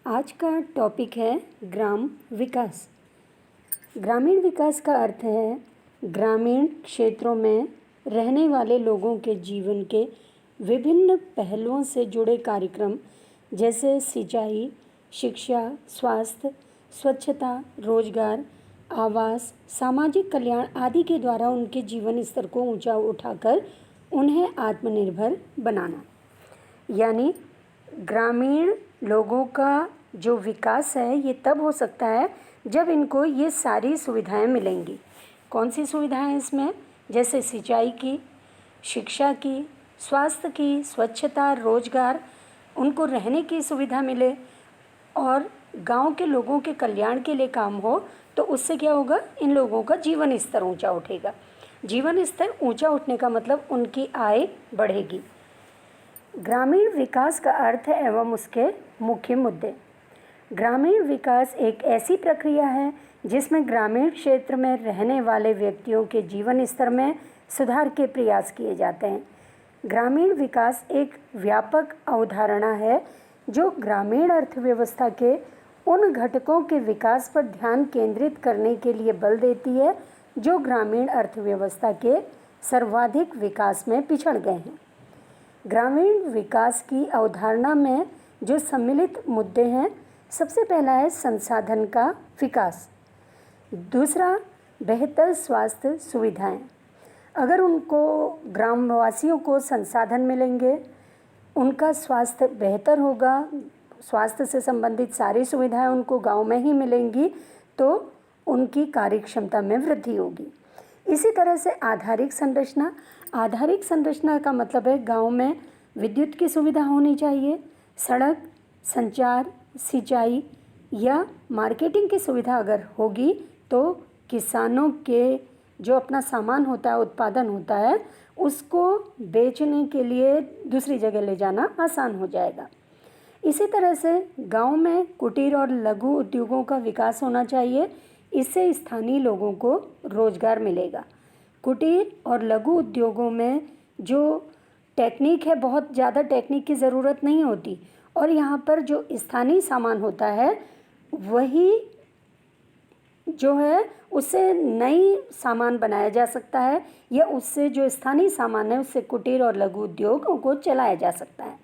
आज का टॉपिक है ग्राम विकास। ग्रामीण विकास का अर्थ है ग्रामीण क्षेत्रों में रहने वाले लोगों के जीवन के विभिन्न पहलुओं से जुड़े कार्यक्रम जैसे सिंचाई, शिक्षा, स्वास्थ्य, स्वच्छता, रोजगार, आवास, सामाजिक कल्याण आदि के द्वारा उनके जीवन स्तर को ऊंचा उठाकर उन्हें आत्मनिर्भर बनाना। यानी ग्रामीण लोगों का जो विकास है ये तब हो सकता है जब इनको ये सारी सुविधाएं मिलेंगी। कौन सी सुविधाएं इसमें? जैसे सिंचाई की, शिक्षा की, स्वास्थ्य की, स्वच्छता, रोजगार, उनको रहने की सुविधा मिले और गांव के लोगों के कल्याण के लिए काम हो, तो उससे क्या होगा? इन लोगों का जीवन स्तर ऊंचा उठेगा। जीवन स्तर ऊंचा उठने का मतलब उनकी आय बढ़ेगी। ग्रामीण विकास का अर्थ एवं उसके मुख्य मुद्दे। ग्रामीण विकास एक ऐसी प्रक्रिया है जिसमें ग्रामीण क्षेत्र में रहने वाले व्यक्तियों के जीवन स्तर में सुधार के प्रयास किए जाते हैं। ग्रामीण विकास एक व्यापक अवधारणा है जो ग्रामीण अर्थव्यवस्था के उन घटकों के विकास पर ध्यान केंद्रित करने के लिए बल देती है जो ग्रामीण अर्थव्यवस्था के सर्वाधिक विकास में पिछड़ गए हैं। ग्रामीण विकास की अवधारणा में जो सम्मिलित मुद्दे हैं, सबसे पहला है संसाधन का विकास। दूसरा, बेहतर स्वास्थ्य सुविधाएं। अगर उनको ग्रामवासियों को संसाधन मिलेंगे, उनका स्वास्थ्य बेहतर होगा, स्वास्थ्य से संबंधित सारी सुविधाएं उनको गांव में ही मिलेंगी, तो उनकी कार्यक्षमता में वृद्धि होगी। इसी तरह से आधारिक संरचना। आधारिक संरचना का मतलब है गांव में विद्युत की सुविधा होनी चाहिए, सड़क, संचार, सिंचाई या मार्केटिंग की सुविधा अगर होगी तो किसानों के जो अपना सामान होता है, उत्पादन होता है, उसको बेचने के लिए दूसरी जगह ले जाना आसान हो जाएगा। इसी तरह से गांव में कुटीर और लघु उद्योगों का विकास होना चाहिए। इससे स्थानीय लोगों को रोजगार मिलेगा। कुटीर और लघु उद्योगों में जो टेक्निक है, बहुत ज़्यादा टेक्निक की ज़रूरत नहीं होती और यहाँ पर जो स्थानीय सामान होता है वही जो है उससे नई सामान बनाया जा सकता है या उससे जो स्थानीय सामान है उससे कुटीर और लघु उद्योगों को चलाया जा सकता है।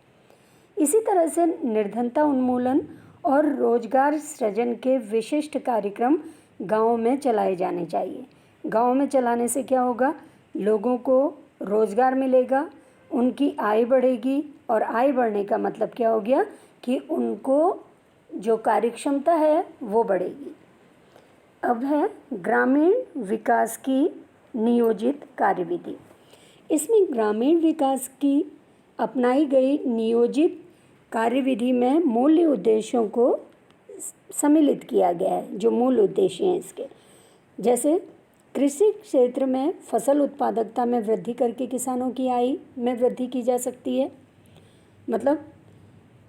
इसी तरह से निर्धनता उन्मूलन और रोजगार सृजन के विशिष्ट कार्यक्रम गाँव में चलाए जाने चाहिए। गाँव में चलाने से क्या होगा? लोगों को रोजगार मिलेगा, उनकी आय बढ़ेगी और आय बढ़ने का मतलब क्या हो गया कि उनको जो कार्यक्षमता है वो बढ़ेगी। अब है ग्रामीण विकास की नियोजित कार्यविधि। इसमें ग्रामीण विकास की अपनाई गई नियोजित कार्यविधि में मूल्य उद्देश्यों को सम्मिलित किया गया है। जो मूल उद्देश्य हैं इसके, जैसे कृषि क्षेत्र में फसल उत्पादकता में वृद्धि करके किसानों की आय में वृद्धि की जा सकती है। मतलब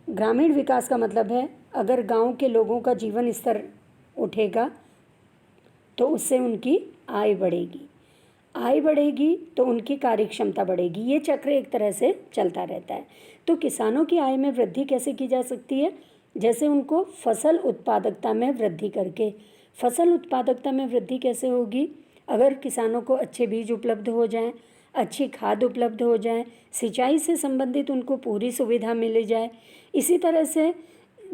ग्रामीण विकास का मतलब है अगर गांव के लोगों का जीवन स्तर उठेगा तो उससे उनकी आय बढ़ेगी, आय बढ़ेगी तो उनकी कार्यक्षमता बढ़ेगी। ये चक्र एक तरह से चलता रहता है। तो किसानों की आय में वृद्धि कैसे की जा सकती है? जैसे उनको फसल उत्पादकता में वृद्धि करके। फसल उत्पादकता में वृद्धि कैसे होगी? अगर किसानों को अच्छे बीज उपलब्ध हो जाएं, अच्छी खाद उपलब्ध हो जाए, सिंचाई से संबंधित उनको पूरी सुविधा मिल जाए। इसी तरह से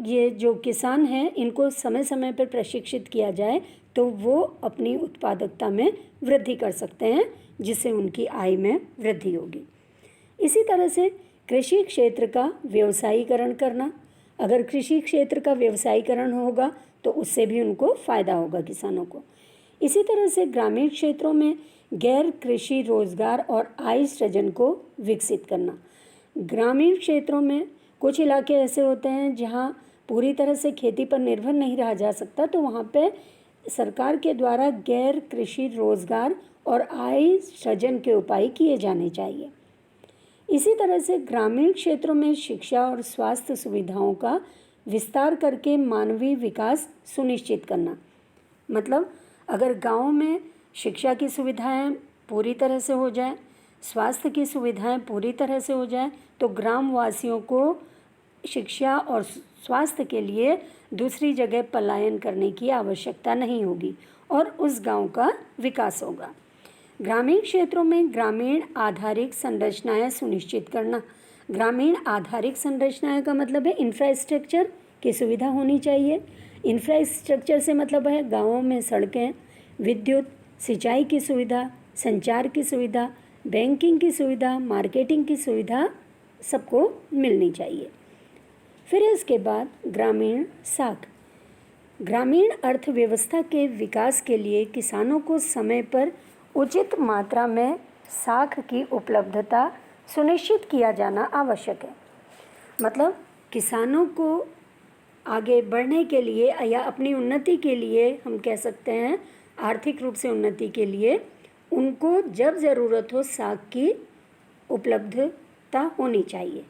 ये जो किसान हैं इनको समय समय पर प्रशिक्षित किया जाए तो वो अपनी उत्पादकता में वृद्धि कर सकते हैं, जिससे उनकी आय में वृद्धि होगी। इसी तरह से कृषि क्षेत्र का व्यवसायीकरण करना। अगर कृषि क्षेत्र का व्यवसायीकरण होगा तो उससे भी उनको फ़ायदा होगा किसानों को। इसी तरह से ग्रामीण क्षेत्रों में गैर कृषि रोजगार और आय सृजन को विकसित करना। ग्रामीण क्षेत्रों में कुछ इलाके ऐसे होते हैं जहां पूरी तरह से खेती पर निर्भर नहीं रहा जा सकता, तो वहां पे सरकार के द्वारा गैर कृषि रोजगार और आय सृजन के उपाय किए जाने चाहिए। इसी तरह से ग्रामीण क्षेत्रों में शिक्षा और स्वास्थ्य सुविधाओं का विस्तार करके मानवीय विकास सुनिश्चित करना। मतलब अगर गांव में शिक्षा की सुविधाएं पूरी तरह से हो जाए, स्वास्थ्य की सुविधाएं पूरी तरह से हो जाए, तो ग्रामवासियों को शिक्षा और स्वास्थ्य के लिए दूसरी जगह पलायन करने की आवश्यकता नहीं होगी और उस गांव का विकास होगा। ग्रामीण क्षेत्रों में ग्रामीण आधारिक संरचनाएं सुनिश्चित करना। ग्रामीण आधारिक संरचनाएं का मतलब है इंफ्रास्ट्रक्चर की सुविधा होनी चाहिए। इंफ्रास्ट्रक्चर से मतलब है गांवों में सड़कें, विद्युत, सिंचाई की सुविधा, संचार की सुविधा, बैंकिंग की सुविधा, मार्केटिंग की सुविधा सबको मिलनी चाहिए। फिर इसके बाद ग्रामीण साख। ग्रामीण अर्थव्यवस्था के विकास के लिए किसानों को समय पर उचित मात्रा में साख की उपलब्धता सुनिश्चित किया जाना आवश्यक है। मतलब किसानों को आगे बढ़ने के लिए या अपनी उन्नति के लिए, हम कह सकते हैं आर्थिक रूप से उन्नति के लिए, उनको जब ज़रूरत हो साख की उपलब्धता होनी चाहिए।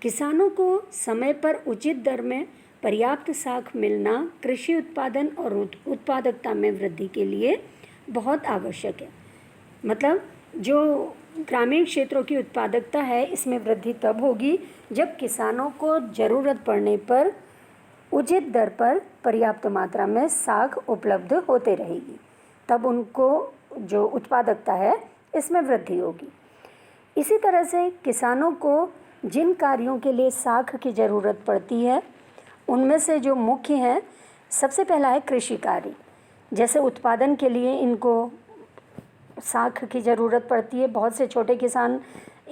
किसानों को समय पर उचित दर में पर्याप्त साख मिलना कृषि उत्पादन और उत्पादकता में वृद्धि के लिए बहुत आवश्यक है। मतलब जो ग्रामीण क्षेत्रों की उत्पादकता है, इसमें वृद्धि तब होगी जब किसानों को ज़रूरत पड़ने पर उचित दर पर पर्याप्त मात्रा में साख उपलब्ध होते रहेगी, तब उनको जो उत्पादकता है इसमें वृद्धि होगी। इसी तरह से किसानों को जिन कार्यों के लिए साख की ज़रूरत पड़ती है उनमें से जो मुख्य हैं, सबसे पहला है कृषि कार्य। जैसे उत्पादन के लिए इनको साख की ज़रूरत पड़ती है। बहुत से छोटे किसान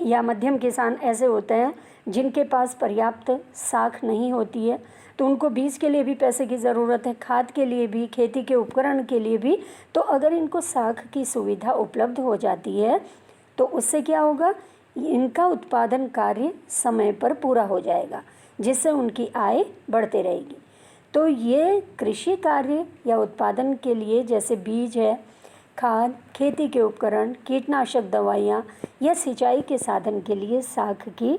या मध्यम किसान ऐसे होते हैं जिनके पास पर्याप्त साख नहीं होती है, तो उनको बीज के लिए भी पैसे की ज़रूरत है, खाद के लिए भी, खेती के उपकरण के लिए भी। तो अगर इनको साख की सुविधा उपलब्ध हो जाती है तो उससे क्या होगा, इनका उत्पादन कार्य समय पर पूरा हो जाएगा, जिससे उनकी आय बढ़ते रहेगी। तो ये कृषि कार्य या उत्पादन के लिए जैसे बीज है, खाद, खेती के उपकरण, कीटनाशक दवाइयाँ या सिंचाई के साधन के लिए साख की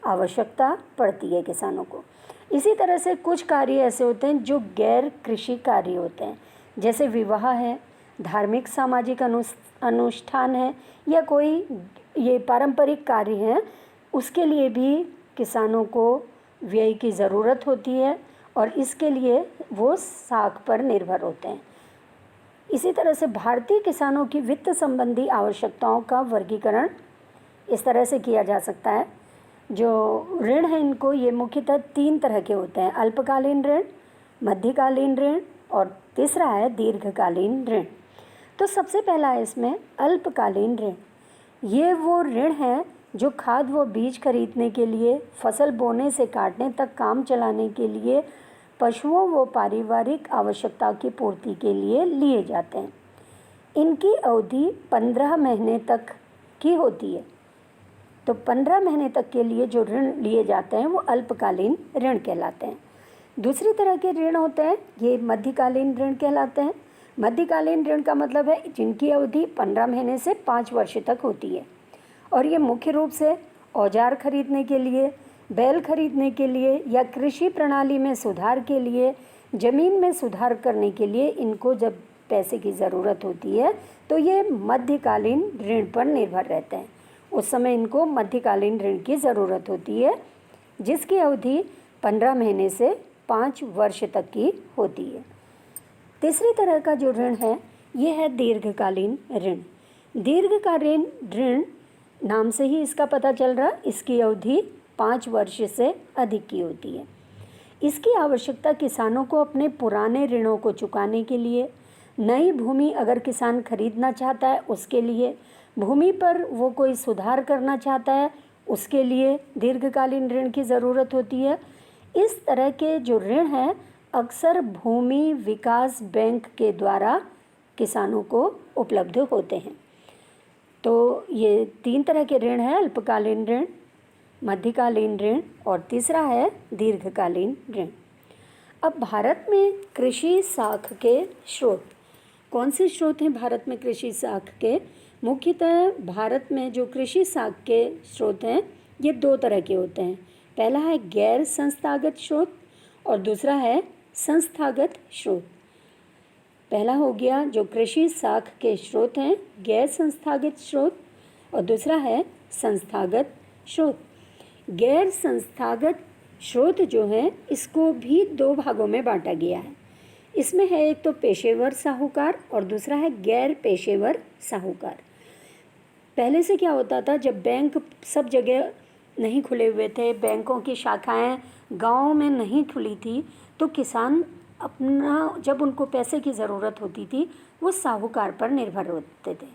आवश्यकता पड़ती है किसानों को। इसी तरह से कुछ कार्य ऐसे होते हैं जो गैर कृषि कार्य होते हैं, जैसे विवाह है, धार्मिक सामाजिक अनुष्ठान है या कोई ये पारंपरिक कार्य हैं, उसके लिए भी किसानों को व्यय की ज़रूरत होती है और इसके लिए वो साख पर निर्भर होते हैं। इसी तरह से भारतीय किसानों की वित्त संबंधी आवश्यकताओं का वर्गीकरण इस तरह से किया जा सकता है। जो ऋण है इनको, ये मुख्यतः 3 तरह के होते हैं: अल्पकालीन ऋण, मध्यकालीन ऋण और तीसरा है दीर्घकालीन ऋण। तो सबसे पहला है इसमें अल्पकालीन ऋण। ये वो ऋण है जो खाद व बीज खरीदने के लिए, फसल बोने से काटने तक काम चलाने के लिए, पशुओं व पारिवारिक आवश्यकता की पूर्ति के लिए लिए जाते हैं। इनकी अवधि 15 महीने तक की होती है। तो 15 महीने तक के लिए जो ऋण लिए जाते हैं वो अल्पकालीन ऋण कहलाते हैं। दूसरी तरह के ऋण होते हैं, ये मध्यकालीन ऋण कहलाते हैं। मध्यकालीन ऋण का मतलब है जिनकी अवधि 15 महीने से 5 वर्ष तक होती है और ये मुख्य रूप से औजार खरीदने के लिए, बैल खरीदने के लिए या कृषि प्रणाली में सुधार के लिए, ज़मीन में सुधार करने के लिए इनको जब पैसे की ज़रूरत होती है तो ये मध्यकालीन ऋण पर निर्भर रहते हैं। उस समय इनको मध्यकालीन ऋण की ज़रूरत होती है, जिसकी अवधि 15 महीने से 5 वर्ष तक की होती है। तीसरी तरह का जो ऋण है ये है दीर्घकालीन ऋण। दीर्घकालीन ऋण नाम से ही इसका पता चल रहा, इसकी अवधि 5 वर्ष से अधिक की होती है। इसकी आवश्यकता किसानों को अपने पुराने ऋणों को चुकाने के लिए, नई भूमि अगर किसान खरीदना चाहता है उसके लिए, भूमि पर वो कोई सुधार करना चाहता है उसके लिए दीर्घकालीन ऋण की ज़रूरत होती है। इस तरह के जो ऋण हैं अक्सर भूमि विकास बैंक के द्वारा किसानों को उपलब्ध होते हैं। तो ये 3 तरह के ऋण हैं: अल्पकालीन ऋण, मध्यकालीन ऋण और तीसरा है दीर्घकालीन ऋण। अब भारत में कृषि साख के स्रोत कौन से स्रोत हैं? भारत में कृषि साख के मुख्यतः भारत में जो कृषि साख के स्रोत हैं ये 2 तरह के होते हैं। पहला है गैर संस्थागत स्रोत और दूसरा है संस्थागत स्रोत। पहला हो गया जो कृषि साख के स्रोत हैं गैर संस्थागत स्रोत और दूसरा है संस्थागत स्रोत। गैर संस्थागत स्रोत जो है इसको भी दो भागों में बांटा गया है। इसमें है एक तो पेशेवर साहूकार और दूसरा है गैर पेशेवर साहूकार। पहले से क्या होता था, जब बैंक सब जगह नहीं खुले हुए थे, बैंकों की शाखाएं गाँव में नहीं खुली थी, तो किसान अपना जब उनको पैसे की ज़रूरत होती थी वो साहूकार पर निर्भर होते थे।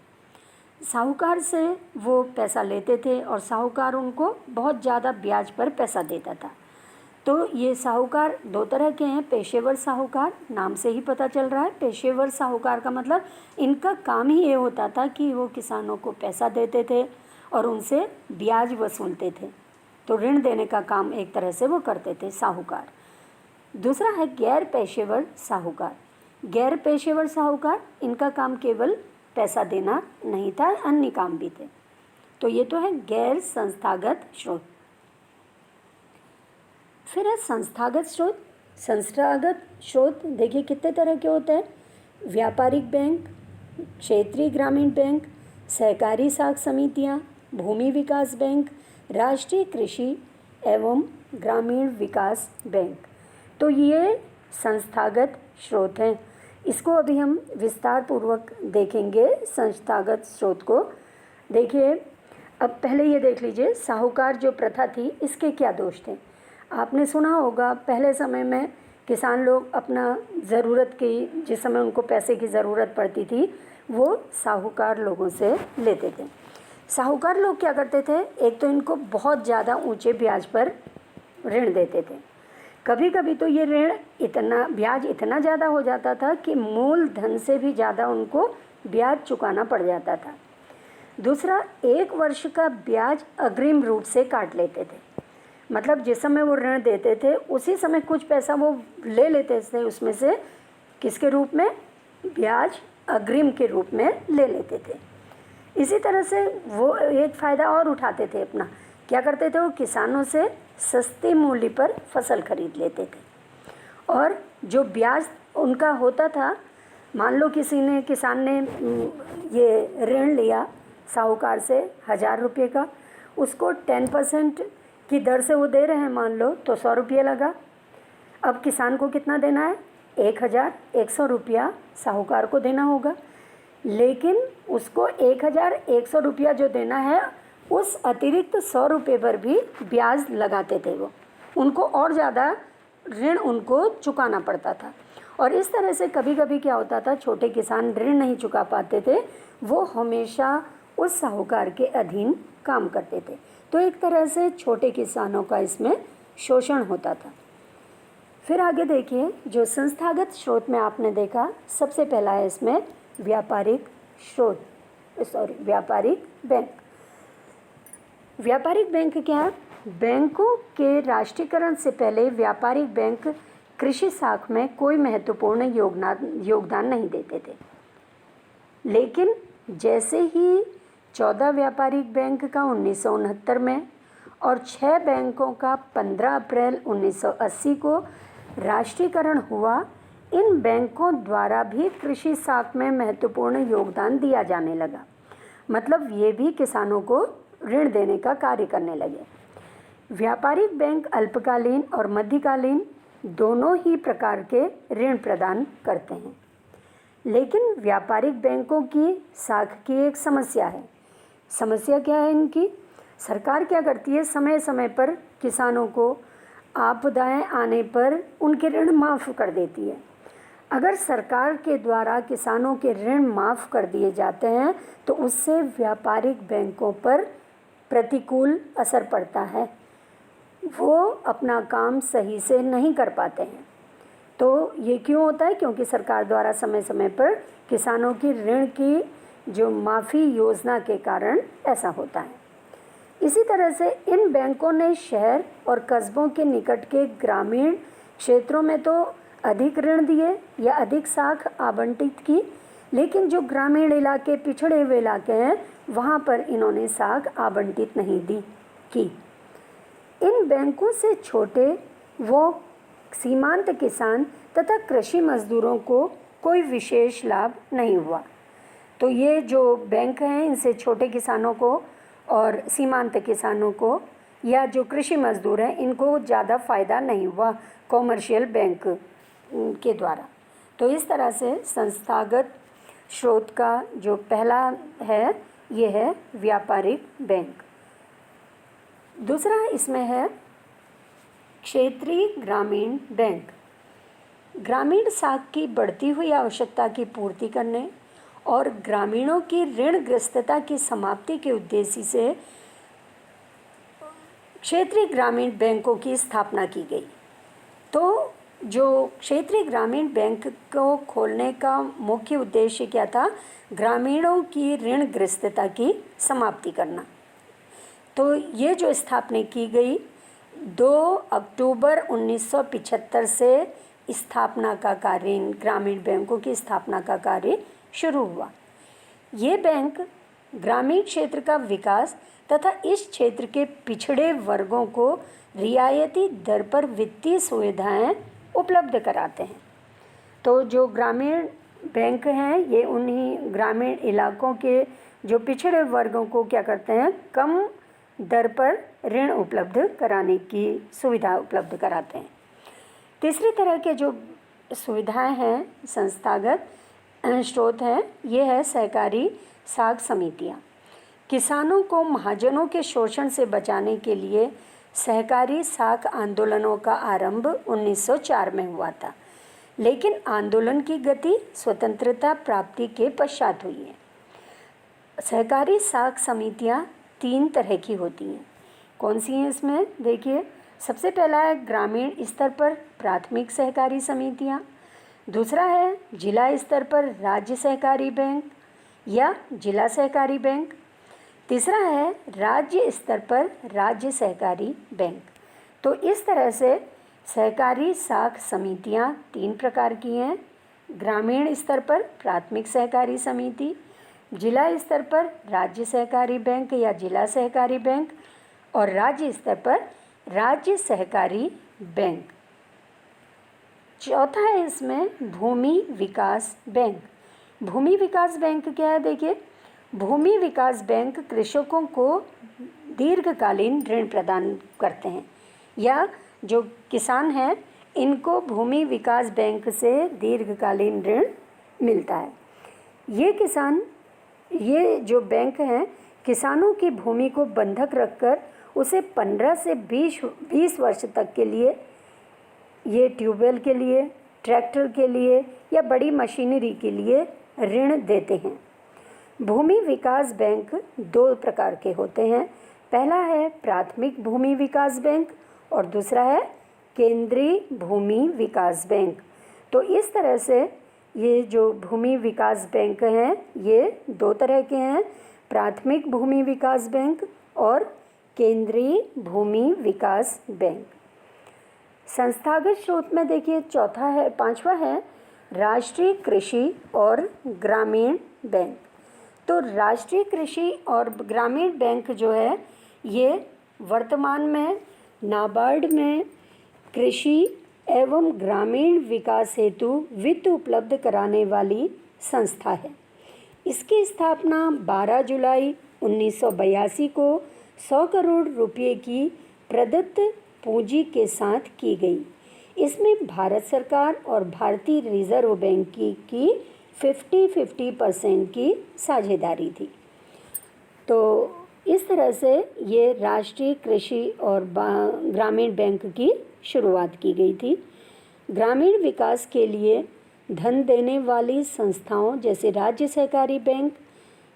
साहूकार से वो पैसा लेते थे और साहूकार उनको बहुत ज़्यादा ब्याज पर पैसा देता था। तो ये साहूकार दो तरह के हैं। पेशेवर साहूकार, नाम से ही पता चल रहा है, पेशेवर साहूकार का मतलब इनका काम ही ये होता था कि वो किसानों को पैसा देते थे और उनसे ब्याज वसूलते थे। तो ऋण देने का काम एक तरह से वो करते थे साहूकार। दूसरा है गैर पेशेवर साहूकार। गैर पेशेवर साहूकार, इनका काम केवल पैसा देना नहीं था, अन्य काम भी थे। तो ये तो है गैर संस्थागत स्रोत। फिर है संस्थागत स्रोत। संस्थागत स्रोत देखिए कितने तरह के होते हैं। व्यापारिक बैंक, क्षेत्रीय ग्रामीण बैंक, सहकारी साख समितियां, भूमि विकास बैंक, राष्ट्रीय कृषि एवं ग्रामीण विकास बैंक। तो ये संस्थागत स्रोत हैं। इसको अभी हम विस्तार पूर्वक देखेंगे। संस्थागत स्रोत को देखिए। अब पहले ये देख लीजिए, साहूकार जो प्रथा थी इसके क्या दोष थे। आपने सुना होगा पहले समय में किसान लोग अपना ज़रूरत की, जिस समय उनको पैसे की ज़रूरत पड़ती थी, वो साहूकार लोगों से लेते थे। साहूकार लोग क्या करते थे, एक तो इनको बहुत ज़्यादा ऊंचे ब्याज पर ऋण देते थे। कभी कभी तो ये ऋण ब्याज इतना ज़्यादा हो जाता था कि मूल धन से भी ज़्यादा उनको ब्याज चुकाना पड़ जाता था। दूसरा, 1 वर्ष का ब्याज अग्रिम रूप से काट लेते थे। मतलब जिस समय वो ऋण देते थे उसी समय कुछ पैसा वो ले लेते थे उसमें से, किसके रूप में, ब्याज अग्रिम के रूप में ले लेते थे। इसी तरह से वो एक फ़ायदा और उठाते थे अपना, क्या करते थे, वो किसानों से सस्ते मूल्य पर फसल खरीद लेते थे। और जो ब्याज उनका होता था, मान लो किसान ने ये ऋण लिया साहूकार से 1000 रुपये का, उसको 10% की दर से वो दे रहे हैं, मान लो तो 100 रुपये लगा। अब किसान को कितना देना है, 1100 रुपया साहूकार को देना होगा। लेकिन उसको 1100 रुपया जो देना है, उस अतिरिक्त 100 रुपये पर भी ब्याज लगाते थे वो, उनको और ज़्यादा ऋण उनको चुकाना पड़ता था। और इस तरह से कभी कभी क्या होता था, छोटे किसान ऋण नहीं चुका पाते थे, वो हमेशा उस साहूकार के अधीन काम करते थे। तो एक तरह से छोटे किसानों का इसमें शोषण होता था। फिर आगे देखिए, जो संस्थागत स्रोत में आपने देखा, सबसे पहला है इसमें व्यापारिक बैंक। व्यापारिक बैंक क्या है, बैंकों के राष्ट्रीयकरण से पहले व्यापारिक बैंक कृषि साख में कोई महत्वपूर्ण योगदान नहीं देते थे। लेकिन जैसे ही 14 व्यापारिक बैंक का 1969 में और 6 बैंकों का 15 अप्रैल 1980 को राष्ट्रीयकरण हुआ, इन बैंकों द्वारा भी कृषि साख में महत्वपूर्ण योगदान दिया जाने लगा। मतलब ये भी किसानों को ऋण देने का कार्य करने लगे। व्यापारिक बैंक अल्पकालीन और मध्यकालीन दोनों ही प्रकार के ऋण प्रदान करते हैं। लेकिन व्यापारिक बैंकों की साख की एक समस्या है। समस्या क्या है इनकी, सरकार क्या करती है, समय समय पर किसानों को आपदाएं आने पर उनके ऋण माफ़ कर देती है। अगर सरकार के द्वारा किसानों के ऋण माफ़ कर दिए जाते हैं तो उससे व्यापारिक बैंकों पर प्रतिकूल असर पड़ता है, वो अपना काम सही से नहीं कर पाते हैं। तो ये क्यों होता है, क्योंकि सरकार द्वारा समय समय पर किसानों की ऋण की जो माफ़ी योजना के कारण ऐसा होता है। इसी तरह से इन बैंकों ने शहर और कस्बों के निकट के ग्रामीण क्षेत्रों में तो अधिक ऋण दिए या अधिक साख आवंटित की, लेकिन जो ग्रामीण इलाके, पिछड़े हुए इलाके हैं, वहाँ पर इन्होंने साख आवंटित नहीं की। इन बैंकों से छोटे व सीमांत किसान तथा कृषि मजदूरों को कोई विशेष लाभ नहीं हुआ। तो ये जो बैंक हैं, इनसे छोटे किसानों को और सीमांत किसानों को या जो कृषि मजदूर हैं इनको ज़्यादा फ़ायदा नहीं हुआ कॉमर्शियल बैंक के द्वारा। तो इस तरह से संस्थागत स्रोत का जो पहला है ये है व्यापारिक बैंक। दूसरा इसमें है क्षेत्रीय ग्रामीण बैंक। ग्रामीण साख की बढ़ती हुई आवश्यकता की पूर्ति करने और ग्रामीणों की ऋणग्रस्तता की समाप्ति के उद्देश्य से क्षेत्रीय ग्रामीण बैंकों की स्थापना की गई। तो जो क्षेत्रीय ग्रामीण बैंक को खोलने का मुख्य उद्देश्य क्या था? ग्रामीणों की ऋणग्रस्तता की समाप्ति करना। तो ये जो स्थापना की गई 2 अक्टूबर 1975 से स्थापना का कार्य, ग्रामीण बैंकों की स्थापना का कार्य शुरू हुआ। ये बैंक ग्रामीण क्षेत्र का विकास तथा इस क्षेत्र के पिछड़े वर्गों को रियायती दर पर वित्तीय सुविधाएं उपलब्ध कराते हैं। तो जो ग्रामीण बैंक हैं ये उन्हीं ग्रामीण इलाकों के जो पिछड़े वर्गों को क्या करते हैं, कम दर पर ऋण उपलब्ध कराने की सुविधा उपलब्ध कराते हैं। तीसरी तरह के जो सुविधाएं हैं संस्थागत स्रोत हैं, ये है सहकारी साख समितियां। किसानों को महाजनों के शोषण से बचाने के लिए सहकारी साख आंदोलनों का आरंभ 1904 में हुआ था, लेकिन आंदोलन की गति स्वतंत्रता प्राप्ति के पश्चात हुई है। सहकारी साख समितियां 3 तरह की होती हैं। कौन सी हैं इसमें? देखिए, सबसे पहला है ग्रामीण स्तर पर प्राथमिक सहकारी समितियां। दूसरा है जिला स्तर पर राज्य सहकारी बैंक या जिला सहकारी बैंक। तीसरा है राज्य स्तर पर राज्य सहकारी बैंक। तो इस तरह से सहकारी साख समितियां 3 प्रकार की हैं। ग्रामीण स्तर पर प्राथमिक सहकारी समिति, जिला स्तर पर राज्य सहकारी बैंक या जिला सहकारी बैंक और राज्य स्तर पर राज्य सहकारी बैंक। चौथा है इसमें भूमि विकास बैंक। भूमि विकास बैंक क्या है? देखिए, भूमि विकास बैंक कृषकों को दीर्घकालीन ऋण प्रदान करते हैं, या जो किसान हैं इनको भूमि विकास बैंक से दीर्घकालीन ऋण मिलता है। ये जो बैंक हैं किसानों की भूमि को बंधक रखकर उसे 15 से 20 वर्ष तक के लिए ये ट्यूबवेल के लिए, ट्रैक्टर के लिए या बड़ी मशीनरी के लिए ऋण देते हैं। भूमि विकास बैंक 2 प्रकार के होते हैं। पहला है प्राथमिक भूमि विकास बैंक और दूसरा है केंद्रीय भूमि विकास बैंक। तो इस तरह से ये जो भूमि विकास बैंक हैं ये 2 तरह के हैं, प्राथमिक भूमि विकास बैंक और केंद्रीय भूमि विकास बैंक। संस्थागत स्रोत में देखिए पांचवा है राष्ट्रीय कृषि और ग्रामीण बैंक। तो राष्ट्रीय कृषि और ग्रामीण बैंक जो है ये वर्तमान में नाबार्ड में कृषि एवं ग्रामीण विकास हेतु वित्त उपलब्ध कराने वाली संस्था है। इसकी स्थापना 12 जुलाई 1982 को 100 करोड़ रुपये की प्रदत्त पूंजी के साथ की गई। इसमें भारत सरकार और भारतीय रिजर्व बैंक की 50-50% की साझेदारी थी। तो इस तरह से ये राष्ट्रीय कृषि और ग्रामीण बैंक की शुरुआत की गई थी। ग्रामीण विकास के लिए धन देने वाली संस्थाओं जैसे राज्य सहकारी बैंक,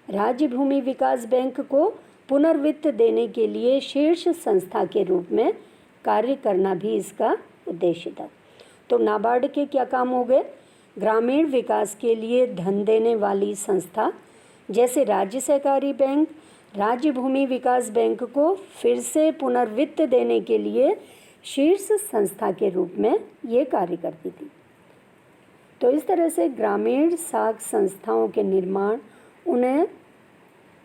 राज्य भूमि विकास बैंक को पुनर्वित्त देने के लिए शीर्ष संस्था के रूप में कार्य करना भी इसका उद्देश्य था। तो नाबार्ड के क्या काम हो गए? ग्रामीण विकास के लिए धन देने वाली संस्था जैसे राज्य सहकारी बैंक, राज्य भूमि विकास बैंक को फिर से पुनर्वित्त देने के लिए शीर्ष संस्था के रूप में ये कार्य करती थी। तो इस तरह से ग्रामीण साख संस्थाओं के निर्माण, उन्हें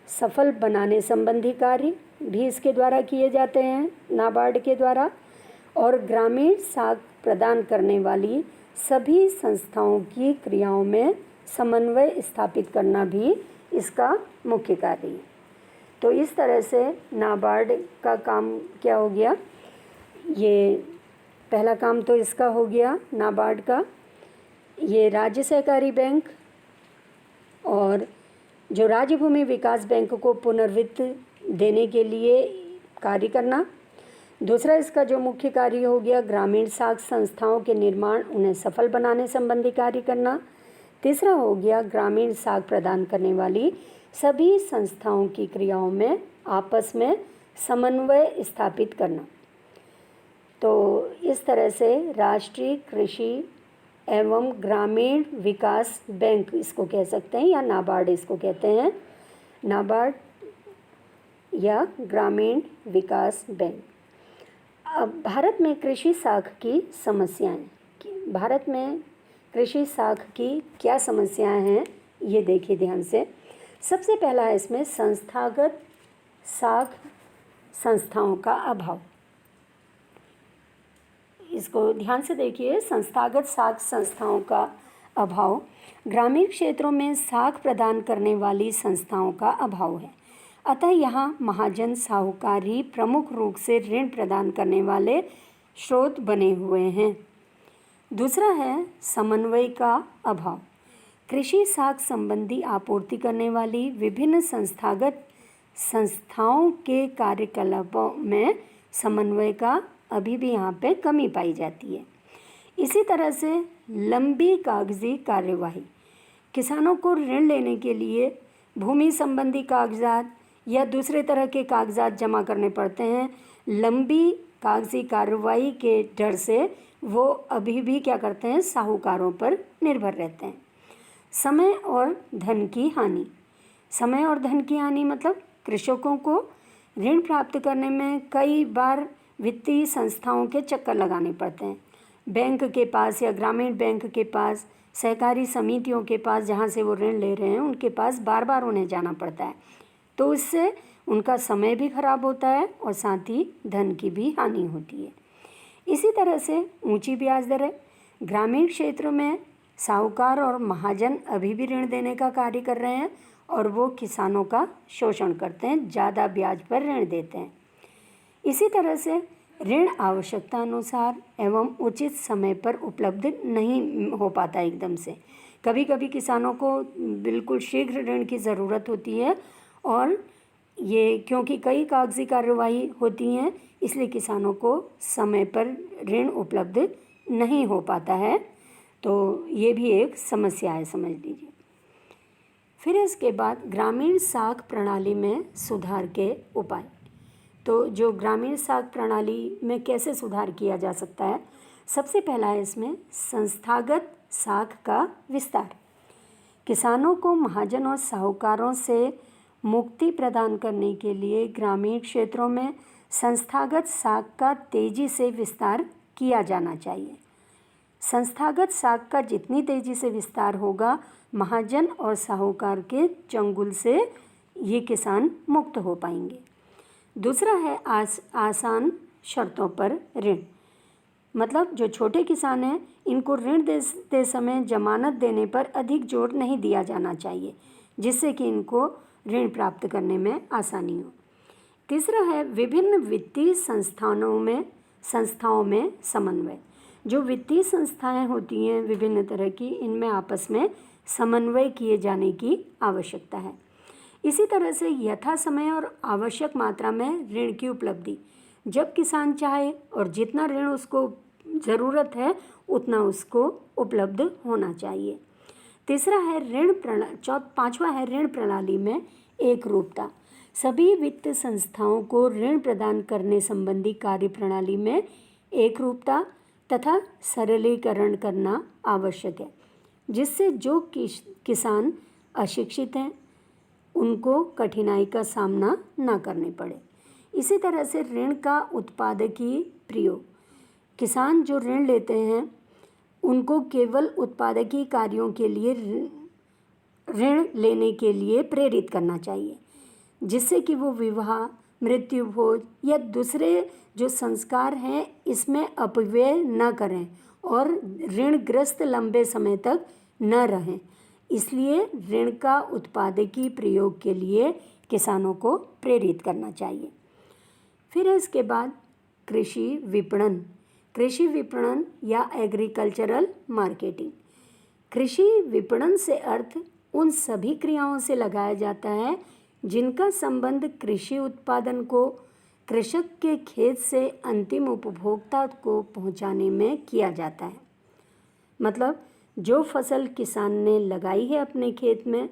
सफल बनाने संबंधी कार्य भी इसके द्वारा किए जाते हैं नाबार्ड के द्वारा, और ग्रामीण साख प्रदान करने वाली सभी संस्थाओं की क्रियाओं में समन्वय स्थापित करना भी इसका मुख्य कार्य है। तो इस तरह से नाबार्ड का काम क्या हो गया, ये पहला काम तो इसका हो गया नाबार्ड का। ये राज्य सहकारी बैंक और जो राज्य भूमि विकास बैंक को पुनर्वित्त देने के लिए कार्य करना। दूसरा इसका जो मुख्य कार्य हो गया, ग्रामीण साख संस्थाओं के निर्माण, उन्हें सफल बनाने संबंधी कार्य करना। तीसरा हो गया ग्रामीण साख प्रदान करने वाली सभी संस्थाओं की क्रियाओं में आपस में समन्वय स्थापित करना। तो इस तरह से राष्ट्रीय कृषि एवं ग्रामीण विकास बैंक इसको कह सकते हैं, या नाबार्ड इसको कहते हैं, नाबार्ड या ग्रामीण विकास बैंक। अब भारत में कृषि साख की समस्याएं, भारत में कृषि साख की क्या समस्याएं हैं ये देखिए ध्यान से। सबसे पहला है इसमें संस्थागत साख संस्थाओं का अभाव। इसको ध्यान से देखिए, संस्थागत साख संस्थाओं का अभाव। ग्रामीण क्षेत्रों में साख प्रदान करने वाली संस्थाओं का अभाव है, अतः यहाँ महाजन साहूकार ही प्रमुख रूप से ऋण प्रदान करने वाले स्रोत बने हुए हैं। दूसरा है समन्वय का अभाव। कृषि साख संबंधी आपूर्ति करने वाली विभिन्न संस्थागत संस्थाओं के कार्यकलापों में समन्वय का अभी भी यहाँ पे कमी पाई जाती है। इसी तरह से लंबी कागजी कार्यवाही, किसानों को ऋण लेने के लिए भूमि संबंधी कागजात या दूसरे तरह के कागजात जमा करने पड़ते हैं। लंबी कागजी कार्रवाई के डर से वो अभी भी क्या करते हैं, साहूकारों पर निर्भर रहते हैं। समय और धन की हानि। समय और धन की हानि मतलब कृषकों को ऋण प्राप्त करने में कई बार वित्तीय संस्थाओं के चक्कर लगाने पड़ते हैं। बैंक के पास या ग्रामीण बैंक के पास, सहकारी समितियों के पास जहाँ से वो ऋण ले रहे हैं उनके पास बार बार उन्हें जाना पड़ता है। तो इससे उनका समय भी खराब होता है और साथ ही धन की भी हानि होती है। इसी तरह से ऊंची ब्याज दरें। ग्रामीण क्षेत्रों में साहूकार और महाजन अभी भी ऋण देने का कार्य कर रहे हैं और वो किसानों का शोषण करते हैं, ज़्यादा ब्याज पर ऋण देते हैं। इसी तरह से ऋण आवश्यकता अनुसार एवं उचित समय पर उपलब्ध नहीं हो पाता एकदम से। कभी कभी किसानों को बिल्कुल शीघ्र ऋण की ज़रूरत होती है और ये क्योंकि कई कागजी कार्यवाही होती हैं इसलिए किसानों को समय पर ऋण उपलब्ध नहीं हो पाता है। तो ये भी एक समस्या है, समझ लीजिए। फिर इसके बाद ग्रामीण साख प्रणाली में सुधार के उपाय। तो जो ग्रामीण साख प्रणाली में कैसे सुधार किया जा सकता है, सबसे पहला है इसमें संस्थागत साख का विस्तार। किसानों को महाजन और साहूकारों से मुक्ति प्रदान करने के लिए ग्रामीण क्षेत्रों में संस्थागत साख का तेजी से विस्तार किया जाना चाहिए। संस्थागत साख का जितनी तेजी से विस्तार होगा, महाजन और साहूकार के चंगुल से ये किसान मुक्त हो पाएंगे। दूसरा है आसान शर्तों पर ऋण। मतलब जो छोटे किसान हैं इनको ऋण देते समय जमानत देने पर अधिक जोर नहीं दिया जाना चाहिए, जिससे कि इनको ऋण प्राप्त करने में आसानी हो। तीसरा है विभिन्न वित्तीय संस्थाओं में समन्वय। जो वित्तीय संस्थाएं होती हैं विभिन्न तरह की, इनमें आपस में समन्वय किए जाने की आवश्यकता है। इसी तरह से यथा समय और आवश्यक मात्रा में ऋण की उपलब्धि। जब किसान चाहे और जितना ऋण उसको ज़रूरत है उतना उसको उपलब्ध होना चाहिए। तीसरा है पांचवा है ऋण प्रणाली में एक रूपता। सभी वित्त संस्थाओं को ऋण प्रदान करने संबंधी कार्य प्रणाली में एक रूपता तथा सरलीकरण करना आवश्यक है, जिससे जो किसान अशिक्षित हैं उनको कठिनाई का सामना न करने पड़े। इसी तरह से ऋण का उत्पादकीय प्रयोग। किसान जो ऋण लेते हैं उनको केवल उत्पादकीय कार्यों के लिए ऋण लेने के लिए प्रेरित करना चाहिए, जिससे कि वो विवाह, मृत्यु भोज या दूसरे जो संस्कार हैं इसमें अपव्यय न करें और ऋणग्रस्त लंबे समय तक न रहें। इसलिए ऋण का उत्पादकीय प्रयोग के लिए किसानों को प्रेरित करना चाहिए। फिर इसके बाद कृषि विपणन। कृषि विपणन या एग्रीकल्चरल मार्केटिंग। कृषि विपणन से अर्थ उन सभी क्रियाओं से लगाया जाता है जिनका संबंध कृषि उत्पादन को कृषक के खेत से अंतिम उपभोक्ता को पहुंचाने में किया जाता है। मतलब जो फसल किसान ने लगाई है अपने खेत में,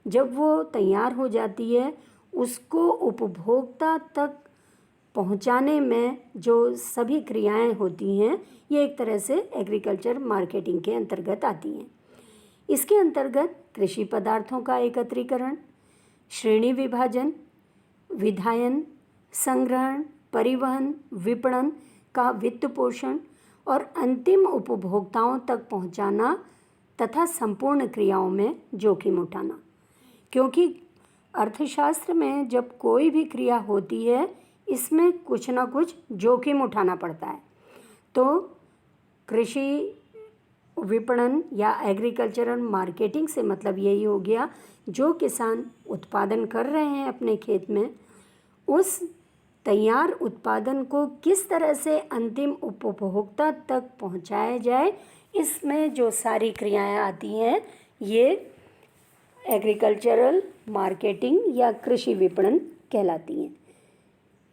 जब वो तैयार हो जाती है उसको उपभोक्ता तक पहुंचाने में जो सभी क्रियाएं होती हैं, ये एक तरह से एग्रीकल्चर मार्केटिंग के अंतर्गत आती हैं। इसके अंतर्गत कृषि पदार्थों का एकत्रीकरण, श्रेणी विभाजन, विधायन, संग्रहण, परिवहन, विपणन का वित्त पोषण और अंतिम उपभोक्ताओं तक पहुंचाना तथा संपूर्ण क्रियाओं में जोखिम उठाना। क्योंकि अर्थशास्त्र में जब कोई भी क्रिया होती है इसमें कुछ ना कुछ जोखिम उठाना पड़ता है। तो कृषि विपणन या एग्रीकल्चरल मार्केटिंग से मतलब यही हो गया, जो किसान उत्पादन कर रहे हैं अपने खेत में, उस तैयार उत्पादन को किस तरह से अंतिम उपभोक्ता तक पहुंचाया जाए, इसमें जो सारी क्रियाएं आती हैं ये एग्रीकल्चरल मार्केटिंग या कृषि विपणन कहलाती हैं।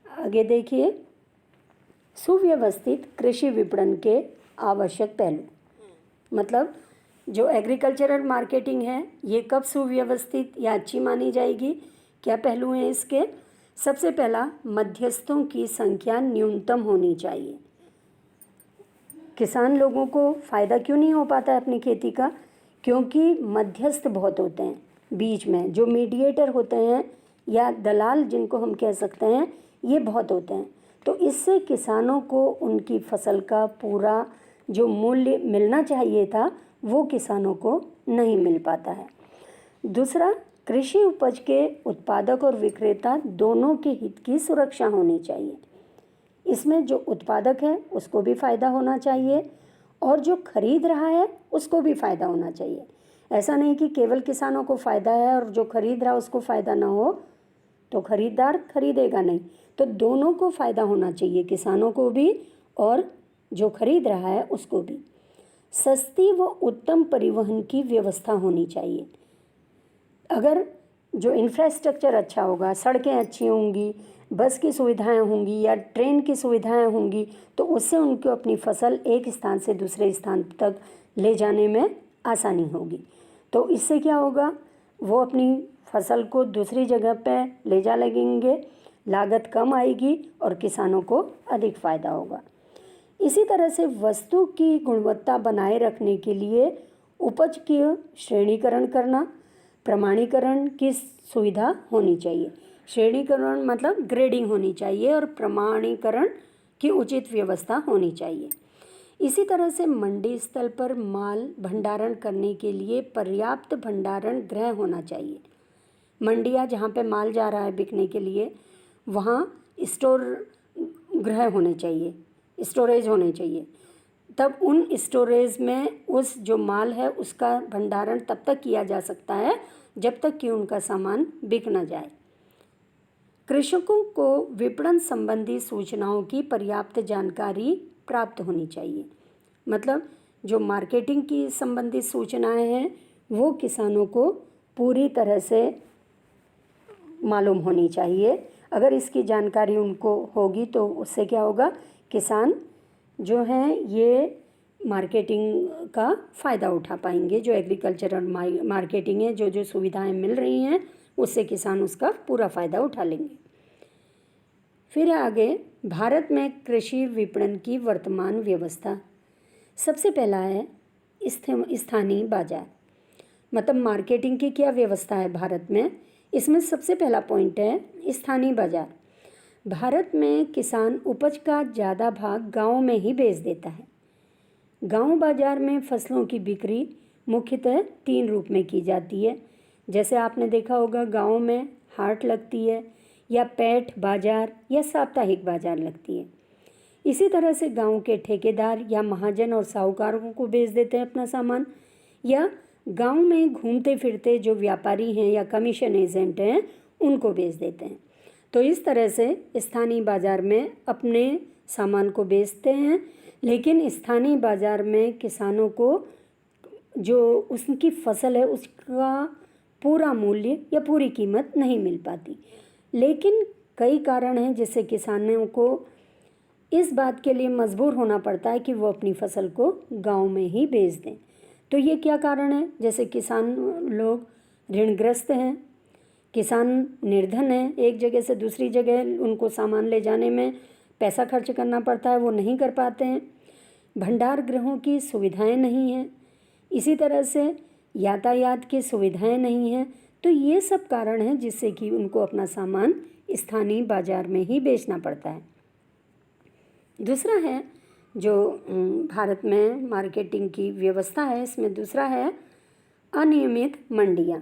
आगे देखिए, सुव्यवस्थित कृषि विपणन के आवश्यक पहलू। मतलब जो एग्रीकल्चरल मार्केटिंग है ये कब सुव्यवस्थित या अच्छी मानी जाएगी, क्या पहलू हैं इसके। सबसे पहला, मध्यस्थों की संख्या न्यूनतम होनी चाहिए। किसान लोगों को फ़ायदा क्यों नहीं हो पाता है अपनी खेती का, क्योंकि मध्यस्थ बहुत होते हैं बीच में, जो मीडिएटर होते हैं या दलाल जिनको हम कह सकते हैं, ये बहुत होते हैं। तो इससे किसानों को उनकी फसल का पूरा जो मूल्य मिलना चाहिए था वो किसानों को नहीं मिल पाता है। दूसरा, कृषि उपज के उत्पादक और विक्रेता दोनों के हित की सुरक्षा होनी चाहिए। इसमें जो उत्पादक है उसको भी फ़ायदा होना चाहिए और जो खरीद रहा है उसको भी फ़ायदा होना चाहिए। ऐसा नहीं कि केवल किसानों को फ़ायदा है और जो खरीद रहा है उसको फ़ायदा ना हो तो खरीदार खरीदेगा नहीं। तो दोनों को फ़ायदा होना चाहिए, किसानों को भी और जो खरीद रहा है उसको भी। सस्ती व उत्तम परिवहन की व्यवस्था होनी चाहिए। अगर जो इंफ्रास्ट्रक्चर अच्छा होगा, सड़कें अच्छी होंगी, बस की सुविधाएं होंगी या ट्रेन की सुविधाएं होंगी, तो उससे उनको अपनी फसल एक स्थान से दूसरे स्थान तक ले जाने में आसानी होगी। तो इससे क्या होगा, वो अपनी फसल को दूसरी जगह पे ले जा लगेंगे, लागत कम आएगी और किसानों को अधिक फ़ायदा होगा। इसी तरह से वस्तु की गुणवत्ता बनाए रखने के लिए उपज की श्रेणीकरण करना, प्रमाणीकरण की सुविधा होनी चाहिए। श्रेणीकरण मतलब ग्रेडिंग होनी चाहिए और प्रमाणीकरण की उचित व्यवस्था होनी चाहिए। इसी तरह से मंडी स्थल पर माल भंडारण करने के लिए पर्याप्त भंडारण गृह होना चाहिए। मंडियाँ जहाँ पे माल जा रहा है बिकने के लिए, वहाँ स्टोर गृह होने चाहिए, स्टोरेज होने चाहिए। तब उन स्टोरेज में उस जो माल है उसका भंडारण तब तक किया जा सकता है जब तक कि उनका सामान बिक न जाए। कृषकों को विपणन संबंधी सूचनाओं की पर्याप्त जानकारी प्राप्त होनी चाहिए। मतलब जो मार्केटिंग की संबंधित सूचनाएं हैं वो किसानों को पूरी तरह से मालूम होनी चाहिए। अगर इसकी जानकारी उनको होगी तो उससे क्या होगा, किसान जो हैं ये मार्केटिंग का फ़ायदा उठा पाएंगे। जो एग्रीकल्चरल मार्केटिंग है, जो जो सुविधाएं मिल रही हैं उससे किसान उसका पूरा फ़ायदा उठा लेंगे। फिर आगे, भारत में कृषि विपणन की वर्तमान व्यवस्था। सबसे पहला है स्थानीय बाजार। मतलब मार्केटिंग की क्या व्यवस्था है भारत में, इसमें सबसे पहला पॉइंट है स्थानीय बाजार। भारत में किसान उपज का ज़्यादा भाग गाँव में ही बेच देता है। गांव बाजार में फसलों की बिक्री मुख्यतः 3 रूप में की जाती है। जैसे आपने देखा होगा, गाँव में हाट लगती है या पैठ बाजार या साप्ताहिक बाजार लगती है। इसी तरह से गांव के ठेकेदार या महाजन और साहूकारों को बेच देते हैं अपना सामान, या गांव में घूमते फिरते जो व्यापारी हैं या कमीशन एजेंट हैं उनको बेच देते हैं। तो इस तरह से स्थानीय बाज़ार में अपने सामान को बेचते हैं, लेकिन स्थानीय बाज़ार में किसानों को जो उसकी फसल है उसका पूरा मूल्य या पूरी कीमत नहीं मिल पाती। लेकिन कई कारण हैं जिससे किसानों को इस बात के लिए मजबूर होना पड़ता है कि वो अपनी फसल को गांव में ही बेच दें। तो ये क्या कारण है? जैसे किसान लोग ऋणग्रस्त हैं, किसान निर्धन है, एक जगह से दूसरी जगह उनको सामान ले जाने में पैसा खर्च करना पड़ता है, वो नहीं कर पाते हैं। भंडार गृहों की सुविधाएं नहीं हैं, इसी तरह से यातायात की सुविधाएं नहीं हैं। तो ये सब कारण हैं जिससे कि उनको अपना सामान स्थानीय बाजार में ही बेचना पड़ता है। दूसरा है जो भारत में मार्केटिंग की व्यवस्था है, इसमें दूसरा है अनियमित मंडियाँ।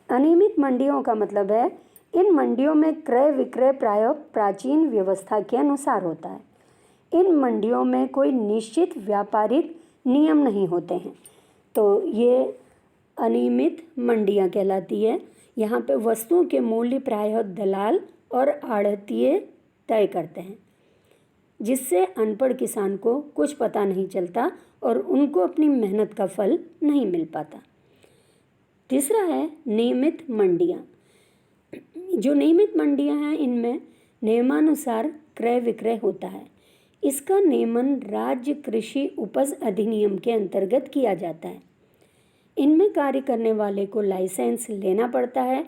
अनियमित मंडियों का मतलब है इन मंडियों में क्रय विक्रय प्रायः प्राचीन व्यवस्था के अनुसार होता है। इन मंडियों में कोई निश्चित व्यापारिक नियम नहीं होते हैं, तो ये अनियमित मंडियाँ कहलाती है। यहाँ पे वस्तुओं के मूल्य प्रायः दलाल और आढ़तिये तय करते हैं, जिससे अनपढ़ किसान को कुछ पता नहीं चलता और उनको अपनी मेहनत का फल नहीं मिल पाता। तीसरा है नियमित मंडियाँ। जो नियमित मंडियाँ हैं इनमें नियमानुसार क्रय विक्रय होता है। इसका नियमन राज्य कृषि उपज अधिनियम के अंतर्गत किया जाता है। इनमें कार्य करने वाले को लाइसेंस लेना पड़ता है।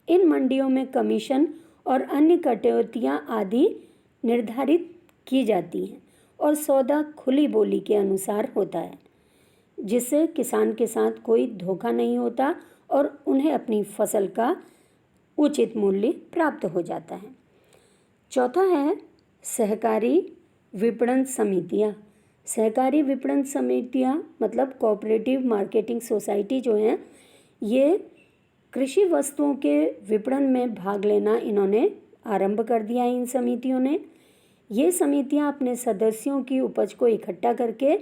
इन मंडियों में कमीशन और अन्य कटौतियाँ आदि निर्धारित की जाती हैं और सौदा खुली बोली के अनुसार होता है, जिससे किसान के साथ कोई धोखा नहीं होता और उन्हें अपनी फसल का उचित मूल्य प्राप्त हो जाता है। चौथा है सहकारी विपणन समितियाँ। सहकारी विपणन समितियाँ मतलब कोऑपरेटिव मार्केटिंग सोसाइटी जो हैं, ये कृषि वस्तुओं के विपणन में भाग लेना इन्होंने आरंभ कर दिया है। इन समितियों ने ये समितियां अपने सदस्यों की उपज को इकट्ठा करके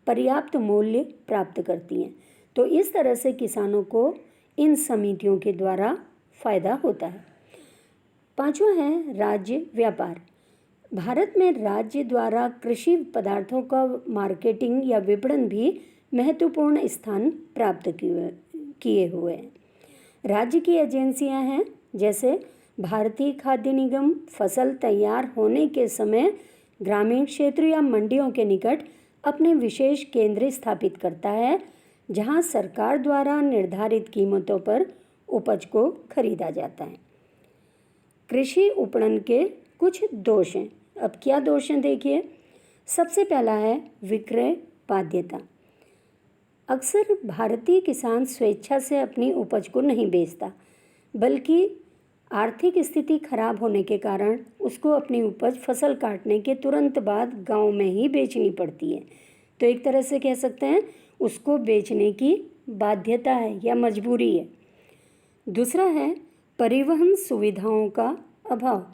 पर्याप्त मूल्य प्राप्त करती हैं। तो इस तरह से किसानों को इन समितियों के द्वारा फायदा होता है। पांचवा है राज्य व्यापार। भारत में राज्य द्वारा कृषि पदार्थों का मार्केटिंग या विपणन भी महत्वपूर्ण स्थान प्राप्त किए हुए हैं। राज्य की एजेंसियां हैं, जैसे भारतीय खाद्य निगम फसल तैयार होने के समय ग्रामीण क्षेत्र या मंडियों के निकट अपने विशेष केंद्र स्थापित करता है, जहां सरकार द्वारा निर्धारित कीमतों पर उपज को खरीदा जाता है। कृषि विपणन के कुछ दोष हैं। अब क्या दोष हैं देखिए। सबसे पहला है विक्रय बाध्यता। अक्सर भारतीय किसान स्वेच्छा से अपनी उपज को नहीं बेचता, बल्कि आर्थिक स्थिति खराब होने के कारण उसको अपनी उपज फसल काटने के तुरंत बाद गांव में ही बेचनी पड़ती है। तो एक तरह से कह सकते हैं उसको बेचने की बाध्यता है या मजबूरी है। दूसरा है परिवहन सुविधाओं का अभाव।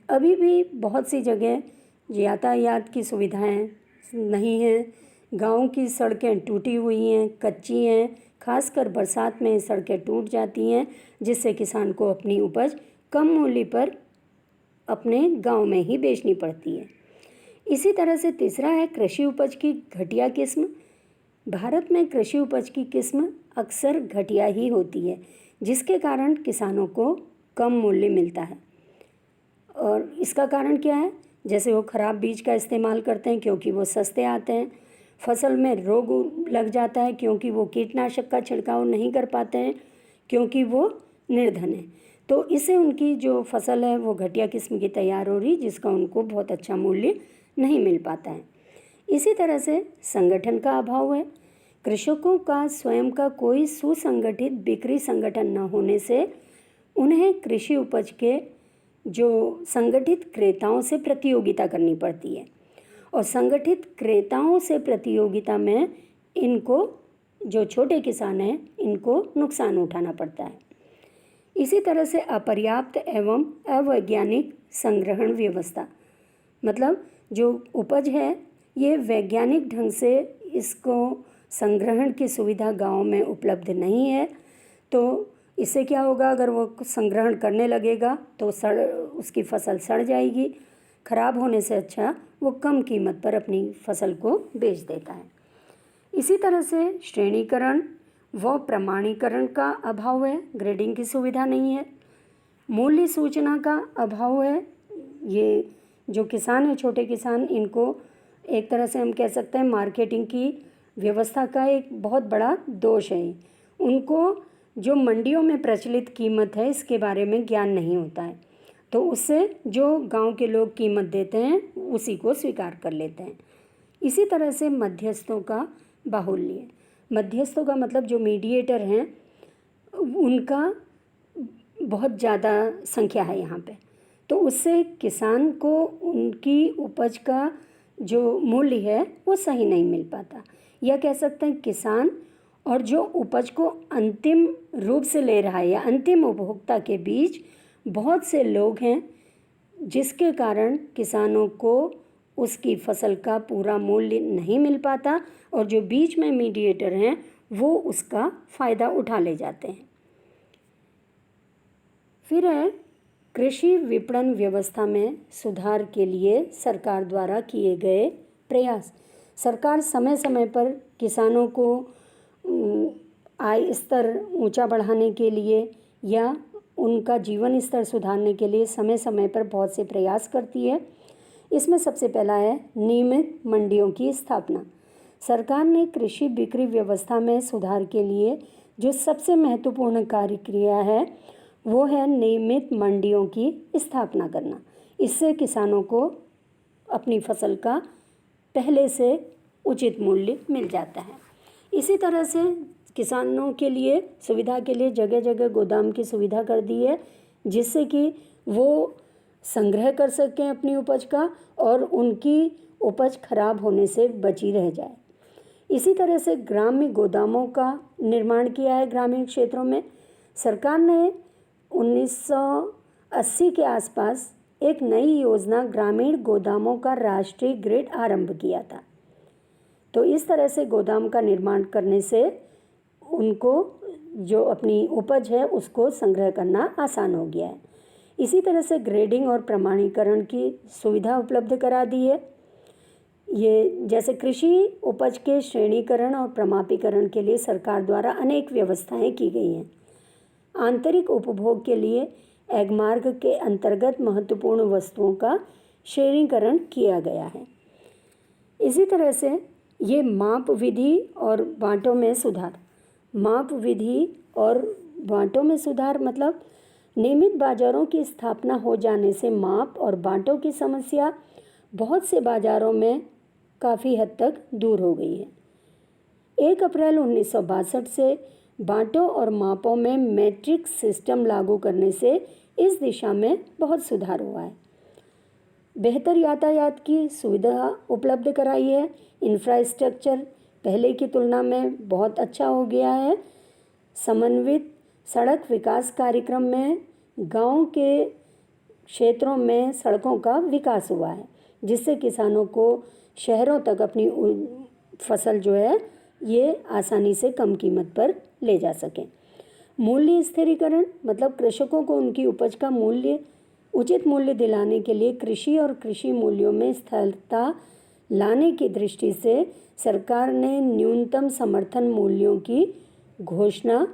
अभी भी बहुत सी जगह यातायात की सुविधाएं नहीं हैं। गांव की सड़कें टूटी हुई हैं, कच्ची हैं, खासकर बरसात में सड़कें टूट जाती हैं, जिससे किसान को अपनी उपज कम मूल्य पर अपने गांव में ही बेचनी पड़ती है। इसी तरह से तीसरा है कृषि उपज की घटिया किस्म। भारत में कृषि उपज की किस्म अक्सर घटिया ही होती है, जिसके कारण किसानों को कम मूल्य मिलता है। और इसका कारण क्या है? जैसे वो खराब बीज का इस्तेमाल करते हैं क्योंकि वो सस्ते आते हैं, फसल में रोग लग जाता है क्योंकि वो कीटनाशक का छिड़काव नहीं कर पाते हैं क्योंकि वो निर्धन है। तो इससे उनकी जो फसल है वो घटिया किस्म की तैयार हो रही, जिसका उनको बहुत अच्छा मूल्य नहीं मिल पाता है। इसी तरह से संगठन का अभाव है। कृषकों का स्वयं का कोई सुसंगठित बिक्री संगठन न होने से उन्हें कृषि उपज के जो संगठित क्रेताओं से प्रतियोगिता करनी पड़ती है, और संगठित क्रेताओं से प्रतियोगिता में इनको जो छोटे किसान हैं इनको नुकसान उठाना पड़ता है। इसी तरह से अपर्याप्त एवं अवैज्ञानिक संग्रहण व्यवस्था, मतलब जो उपज है ये वैज्ञानिक ढंग से इसको संग्रहण की सुविधा गांव में उपलब्ध नहीं है, तो इससे क्या होगा, अगर वो संग्रहण करने लगेगा तो उसकी फसल सड़ जाएगी। खराब होने से अच्छा वो कम कीमत पर अपनी फसल को बेच देता है। इसी तरह से श्रेणीकरण व प्रमाणीकरण का अभाव है, ग्रेडिंग की सुविधा नहीं है। मूल्य सूचना का अभाव है। ये जो किसान है, छोटे किसान, इनको एक तरह से हम कह सकते हैं मार्केटिंग की व्यवस्था का एक बहुत बड़ा दोष है। उनको जो मंडियों में प्रचलित कीमत है इसके बारे में ज्ञान नहीं होता है, तो उससे जो गांव के लोग कीमत देते हैं उसी को स्वीकार कर लेते हैं। इसी तरह से मध्यस्थों का बाहुल्य, मध्यस्थों का मतलब जो मीडिएटर हैं उनका बहुत ज़्यादा संख्या है यहाँ पे, तो उससे किसान को उनकी उपज का जो मूल्य है वो सही नहीं मिल पाता। या कह सकते हैं किसान और जो उपज को अंतिम रूप से ले रहा है या अंतिम उपभोक्ता के बीच बहुत से लोग हैं, जिसके कारण किसानों को उसकी फसल का पूरा मूल्य नहीं मिल पाता और जो बीच में मीडिएटर हैं वो उसका फ़ायदा उठा ले जाते हैं। फिर है कृषि विपणन व्यवस्था में सुधार के लिए सरकार द्वारा किए गए प्रयास। सरकार समय समय पर किसानों को आय स्तर ऊंचा बढ़ाने के लिए या उनका जीवन स्तर सुधारने के लिए समय समय पर बहुत से प्रयास करती है। इसमें सबसे पहला है नियमित मंडियों की स्थापना। सरकार ने कृषि बिक्री व्यवस्था में सुधार के लिए जो सबसे महत्वपूर्ण कार्य किया है वो है नियमित मंडियों की स्थापना करना। इससे किसानों को अपनी फसल का पहले से उचित मूल्य मिल जाता है। इसी तरह से किसानों के लिए सुविधा के लिए जगह जगह गोदाम की सुविधा कर दी है, जिससे कि वो संग्रह कर सकें अपनी उपज का और उनकी उपज खराब होने से बची रह जाए। इसी तरह से ग्राम्य गोदामों का निर्माण किया है। ग्रामीण क्षेत्रों में सरकार ने 1980 के आसपास एक नई योजना ग्रामीण गोदामों का राष्ट्रीय ग्रिड आरंभ किया था। तो इस तरह से गोदाम का निर्माण करने से उनको जो अपनी उपज है उसको संग्रह करना आसान हो गया है। इसी तरह से ग्रेडिंग और प्रमाणीकरण की सुविधा उपलब्ध करा दी है। ये जैसे कृषि उपज के श्रेणीकरण और प्रमापीकरण के लिए सरकार द्वारा अनेक व्यवस्थाएं की गई हैं। आंतरिक उपभोग के लिए एगमार्क के अंतर्गत महत्वपूर्ण वस्तुओं का श्रेणीकरण किया गया है। इसी तरह से ये माप विधि और बांटों में सुधार। माप विधि और बांटों में सुधार मतलब नियमित बाज़ारों की स्थापना हो जाने से माप और बांटों की समस्या बहुत से बाज़ारों में काफ़ी हद तक दूर हो गई है। 1 अप्रैल 1962 से बांटों और मापों में मैट्रिक सिस्टम लागू करने से इस दिशा में बहुत सुधार हुआ है। बेहतर यातायात की सुविधा उपलब्ध कराई है। इंफ्रास्ट्रक्चर पहले की तुलना में बहुत अच्छा हो गया है। समन्वित सड़क विकास कार्यक्रम में गांव के क्षेत्रों में सड़कों का विकास हुआ है, जिससे किसानों को शहरों तक अपनी फसल जो है ये आसानी से कम कीमत पर ले जा सकें। मूल्य स्थिरीकरण मतलब कृषकों को उनकी उपज का मूल्य उचित मूल्य दिलाने के लिए कृषि और कृषि मूल्यों में स्थिरता लाने की दृष्टि से सरकार ने न्यूनतम समर्थन मूल्यों की घोषणा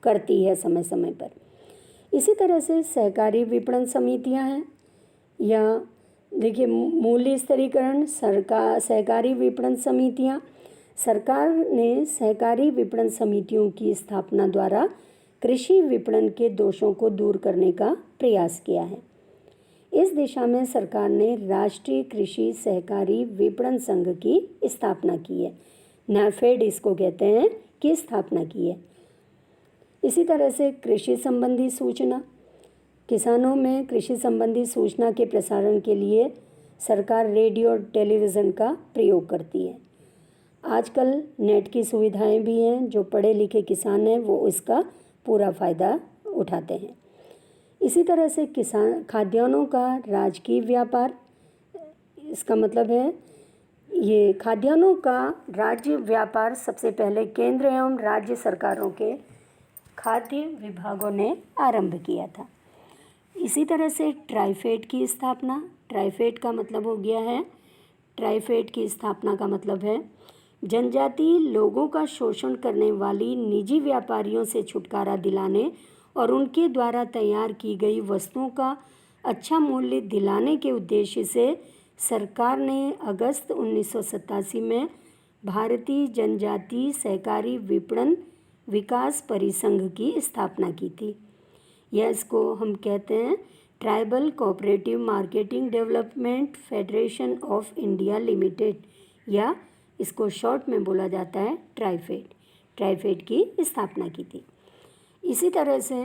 करती है समय समय पर। इसी तरह से सहकारी विपणन समितियां हैं या देखिए मूल्य स्थिरीकरण सहकारी विपणन समितियां। सरकार ने सहकारी विपणन समितियों की स्थापना द्वारा कृषि विपणन के दोषों को दूर करने का प्रयास किया है। इस दिशा में सरकार ने राष्ट्रीय कृषि सहकारी विपणन संघ की स्थापना की है। नाफेड इसको कहते हैं कि स्थापना की है। इसी तरह से कृषि संबंधी सूचना, किसानों में कृषि संबंधी सूचना के प्रसारण के लिए सरकार रेडियो और टेलीविज़न का प्रयोग करती है। आजकल नेट की सुविधाएं भी हैं, जो पढ़े लिखे किसान हैं वो इसका पूरा फ़ायदा उठाते हैं। इसी तरह से किसान खाद्यान्नों का राजकीय व्यापार, इसका मतलब है ये खाद्यान्नों का राज्य व्यापार सबसे पहले केंद्र एवं राज्य सरकारों के खाद्य विभागों ने आरंभ किया था। इसी तरह से ट्राइफेड की स्थापना, ट्राइफेड का मतलब हो गया है, ट्राइफेड की स्थापना का मतलब है जनजातीय लोगों का शोषण करने वाली निजी व्यापारियों से छुटकारा दिलाने और उनके द्वारा तैयार की गई वस्तुओं का अच्छा मूल्य दिलाने के उद्देश्य से सरकार ने अगस्त 1987 में भारतीय जनजातीय सहकारी विपणन विकास परिसंघ की स्थापना की थी। यह इसको हम कहते हैं tribal cooperative marketing development federation of India limited, या इसको शॉर्ट में बोला जाता है ट्राइफेड। ट्राइफेड की स्थापना की थी। इसी तरह से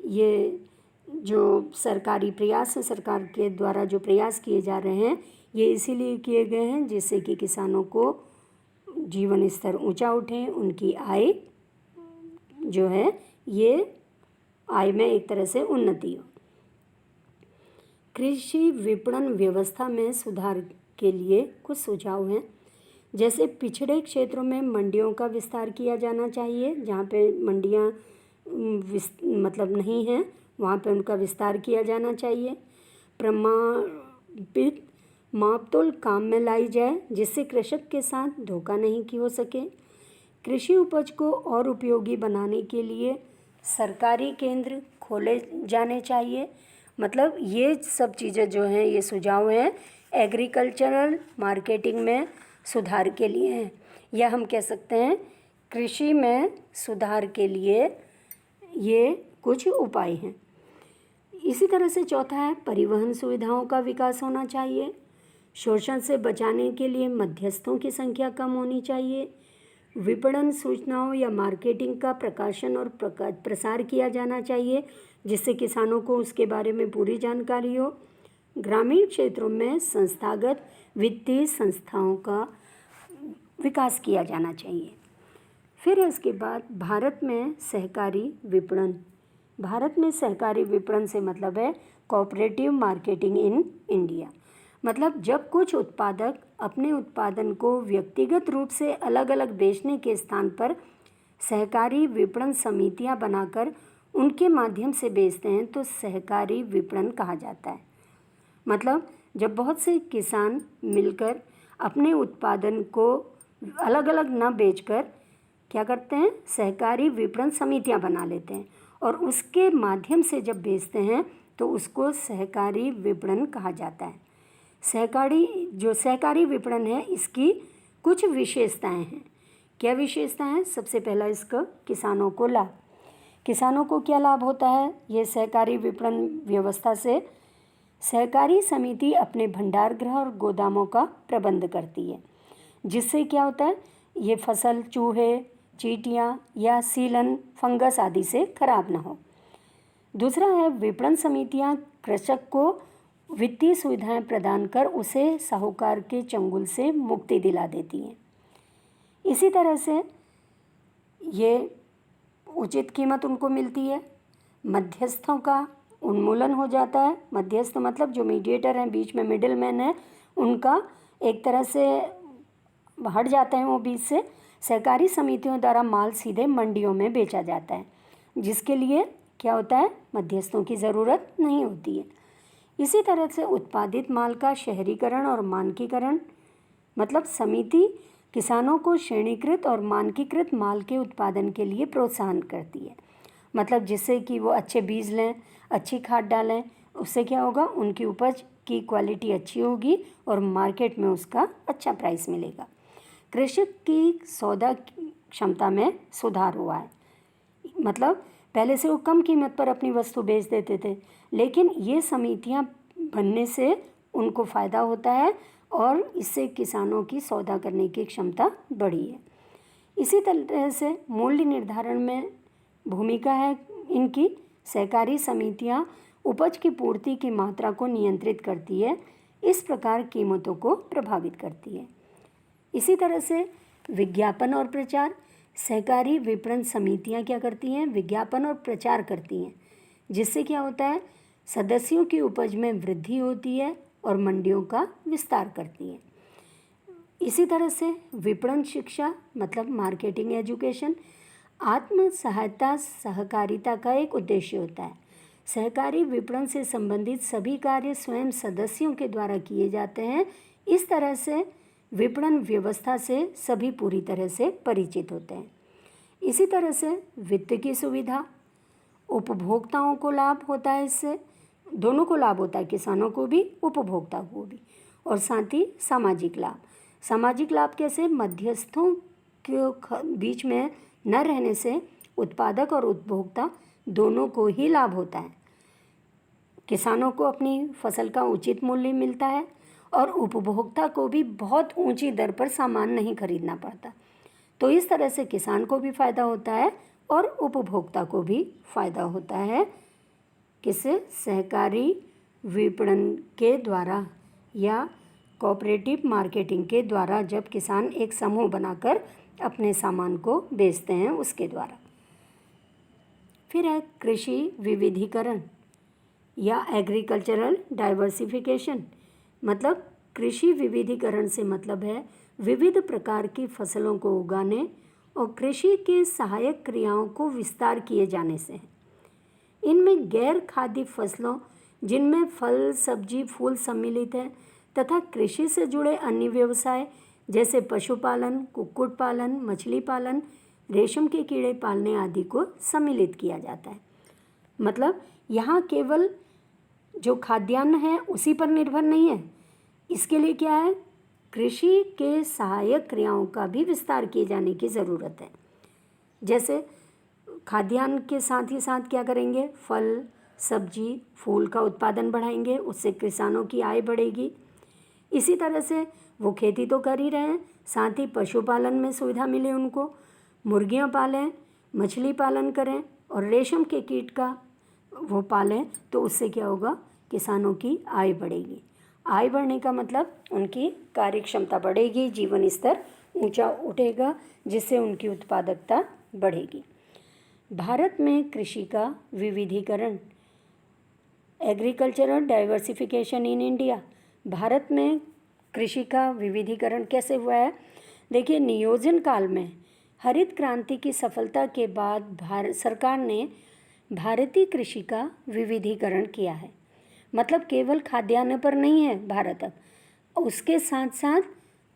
ये जो सरकारी प्रयास है, सरकार के द्वारा जो प्रयास किए जा रहे हैं, ये इसीलिए किए गए हैं जिससे कि किसानों को जीवन स्तर ऊंचा उठे, उनकी आय जो है ये आय में एक तरह से उन्नति हो। कृषि विपणन व्यवस्था में सुधार के लिए कुछ सुझाव हैं, जैसे पिछड़े क्षेत्रों में मंडियों का विस्तार किया जाना चाहिए। जहाँ पे मंडियाँ मतलब नहीं हैं वहाँ पे उनका विस्तार किया जाना चाहिए। प्रमाणित मापतोल काम में लाई जाए जिससे कृषक के साथ धोखा नहीं की हो सके। कृषि उपज को और उपयोगी बनाने के लिए सरकारी केंद्र खोले जाने चाहिए। मतलब ये सब चीज़ें जो हैं, ये सुझाव हैं एग्रीकल्चरल मार्केटिंग में सुधार के लिए हैं, या हम कह सकते हैं कृषि में सुधार के लिए ये कुछ उपाय हैं। इसी तरह से चौथा है परिवहन सुविधाओं का विकास होना चाहिए। शोषण से बचाने के लिए मध्यस्थों की संख्या कम होनी चाहिए। विपणन सूचनाओं या मार्केटिंग का प्रकाशन और प्रसार किया जाना चाहिए जिससे किसानों को उसके बारे में पूरी जानकारी हो। ग्रामीण क्षेत्रों में संस्थागत वित्तीय संस्थाओं का विकास किया जाना चाहिए। फिर इसके बाद भारत में सहकारी विपणन। भारत में सहकारी विपणन से मतलब है कोऑपरेटिव मार्केटिंग इन इंडिया। मतलब जब कुछ उत्पादक अपने उत्पादन को व्यक्तिगत रूप से अलग अलग बेचने के स्थान पर सहकारी विपणन समितियां बनाकर उनके माध्यम से बेचते हैं तो सहकारी विपणन कहा जाता है। मतलब जब बहुत से किसान मिलकर अपने उत्पादन को अलग अलग न बेचकर क्या करते हैं, सहकारी विपणन समितियां बना लेते हैं और उसके माध्यम से जब बेचते हैं तो उसको सहकारी विपणन कहा जाता है। सहकारी विपणन है, इसकी कुछ विशेषताएं हैं। क्या विशेषताएं हैं? सबसे पहला इसका किसानों को लाभ। किसानों को क्या लाभ होता है? ये सहकारी विपणन व्यवस्था से सहकारी समिति अपने भंडार गृह और गोदामों का प्रबंध करती है, जिससे क्या होता है, ये फसल चूहे, चींटियाँ या सीलन, फंगस आदि से खराब ना हो। दूसरा है विपणन समितियाँ कृषक को वित्तीय सुविधाएं प्रदान कर उसे साहूकार के चंगुल से मुक्ति दिला देती हैं। इसी तरह से ये उचित कीमत उनको मिलती है। मध्यस्थों का उन्मूलन हो जाता है। मध्यस्थ मतलब जो मीडिएटर हैं, बीच में मिडिल मैन है, उनका एक तरह से हट जाते हैं वो बीच से। सहकारी समितियों द्वारा माल सीधे मंडियों में बेचा जाता है, जिसके लिए क्या होता है, मध्यस्थों की ज़रूरत नहीं होती है। इसी तरह से उत्पादित माल का शहरीकरण और मानकीकरण, मतलब समिति किसानों को श्रेणीकृत और मानकीकृत माल के उत्पादन के लिए प्रोत्साहन करती है। मतलब जिससे कि वो अच्छे बीज लें, अच्छी खाद डालें, उससे क्या होगा, उनकी उपज की क्वालिटी अच्छी होगी और मार्केट में उसका अच्छा प्राइस मिलेगा। कृषक की सौदा क्षमता में सुधार हुआ है। मतलब पहले से वो कम कीमत पर अपनी वस्तु बेच देते थे, लेकिन ये समितियां बनने से उनको फ़ायदा होता है और इससे किसानों की सौदा करने की क्षमता बढ़ी है। इसी तरह से मूल्य निर्धारण में भूमिका है इनकी। सहकारी समितियां उपज की पूर्ति की मात्रा को नियंत्रित करती है, इस प्रकार कीमतों को प्रभावित करती है। इसी तरह से विज्ञापन और प्रचार। सहकारी विपणन समितियां क्या करती हैं, विज्ञापन और प्रचार करती हैं, जिससे क्या होता है, सदस्यों की उपज में वृद्धि होती है और मंडियों का विस्तार करती हैं। इसी तरह से विपणन शिक्षा मतलब मार्केटिंग एजुकेशन। आत्म सहायता सहकारिता का एक उद्देश्य होता है। सहकारी विपणन से संबंधित सभी कार्य स्वयं सदस्यों के द्वारा किए जाते हैं। इस तरह से विपणन व्यवस्था से सभी पूरी तरह से परिचित होते हैं। इसी तरह से वित्त की सुविधा, उपभोक्ताओं को लाभ होता है, इससे दोनों को लाभ होता है, किसानों को भी उपभोक्ता को भी। और साथ ही सामाजिक लाभ। सामाजिक लाभ कैसे? मध्यस्थों के बीच में न रहने से उत्पादक और उपभोक्ता दोनों को ही लाभ होता है। किसानों को अपनी फसल का उचित मूल्य मिलता है और उपभोक्ता को भी बहुत ऊंची दर पर सामान नहीं खरीदना पड़ता। तो इस तरह से किसान को भी फायदा होता है और उपभोक्ता को भी फायदा होता है। किससे? सहकारी विपणन के द्वारा या कोऑपरेटिव मार्केटिंग के द्वारा, जब किसान एक समूह बनाकर अपने सामान को बेचते हैं उसके द्वारा। फिर है कृषि विविधीकरण या एग्रीकल्चरल डाइवर्सिफिकेशन। मतलब कृषि विविधीकरण से मतलब है विविध प्रकार की फसलों को उगाने और कृषि के सहायक क्रियाओं को विस्तार किए जाने से है। इनमें गैर खाद्य फसलों, जिनमें फल, सब्जी, फूल सम्मिलित है, तथा कृषि से जुड़े अन्य व्यवसाय जैसे पशुपालन, कुक्कुट पालन, मछली पालन, रेशम के कीड़े पालने आदि को सम्मिलित किया जाता है। मतलब यहाँ केवल जो खाद्यान्न है उसी पर निर्भर नहीं है, इसके लिए क्या है? कृषि के सहायक क्रियाओं का भी विस्तार किए जाने की ज़रूरत है। जैसे खाद्यान्न के साथ ही साथ क्या करेंगे? फल, सब्जी, फूल का उत्पादन बढ़ाएंगे, उससे किसानों की आय बढ़ेगी। इसी तरह से वो खेती तो कर ही रहे हैं, साथ ही पशुपालन में सुविधा मिले उनको, मुर्गियाँ पालें, मछली पालन करें और रेशम के कीट का वो पालें, तो उससे क्या होगा? किसानों की आय बढ़ेगी। आय बढ़ने का मतलब उनकी कार्य क्षमता बढ़ेगी, जीवन स्तर ऊंचा उठेगा, जिससे उनकी उत्पादकता बढ़ेगी। भारत में कृषि का विविधीकरण, agricultural diversification in India. Bharat में कृषि का विविधीकरण कैसे हुआ है? देखिए, नियोजन काल में हरित क्रांति की सफलता के बाद भारत सरकार ने भारतीय कृषि का विविधीकरण किया है। मतलब केवल खाद्यान्न पर नहीं है भारत अब, उसके साथ साथ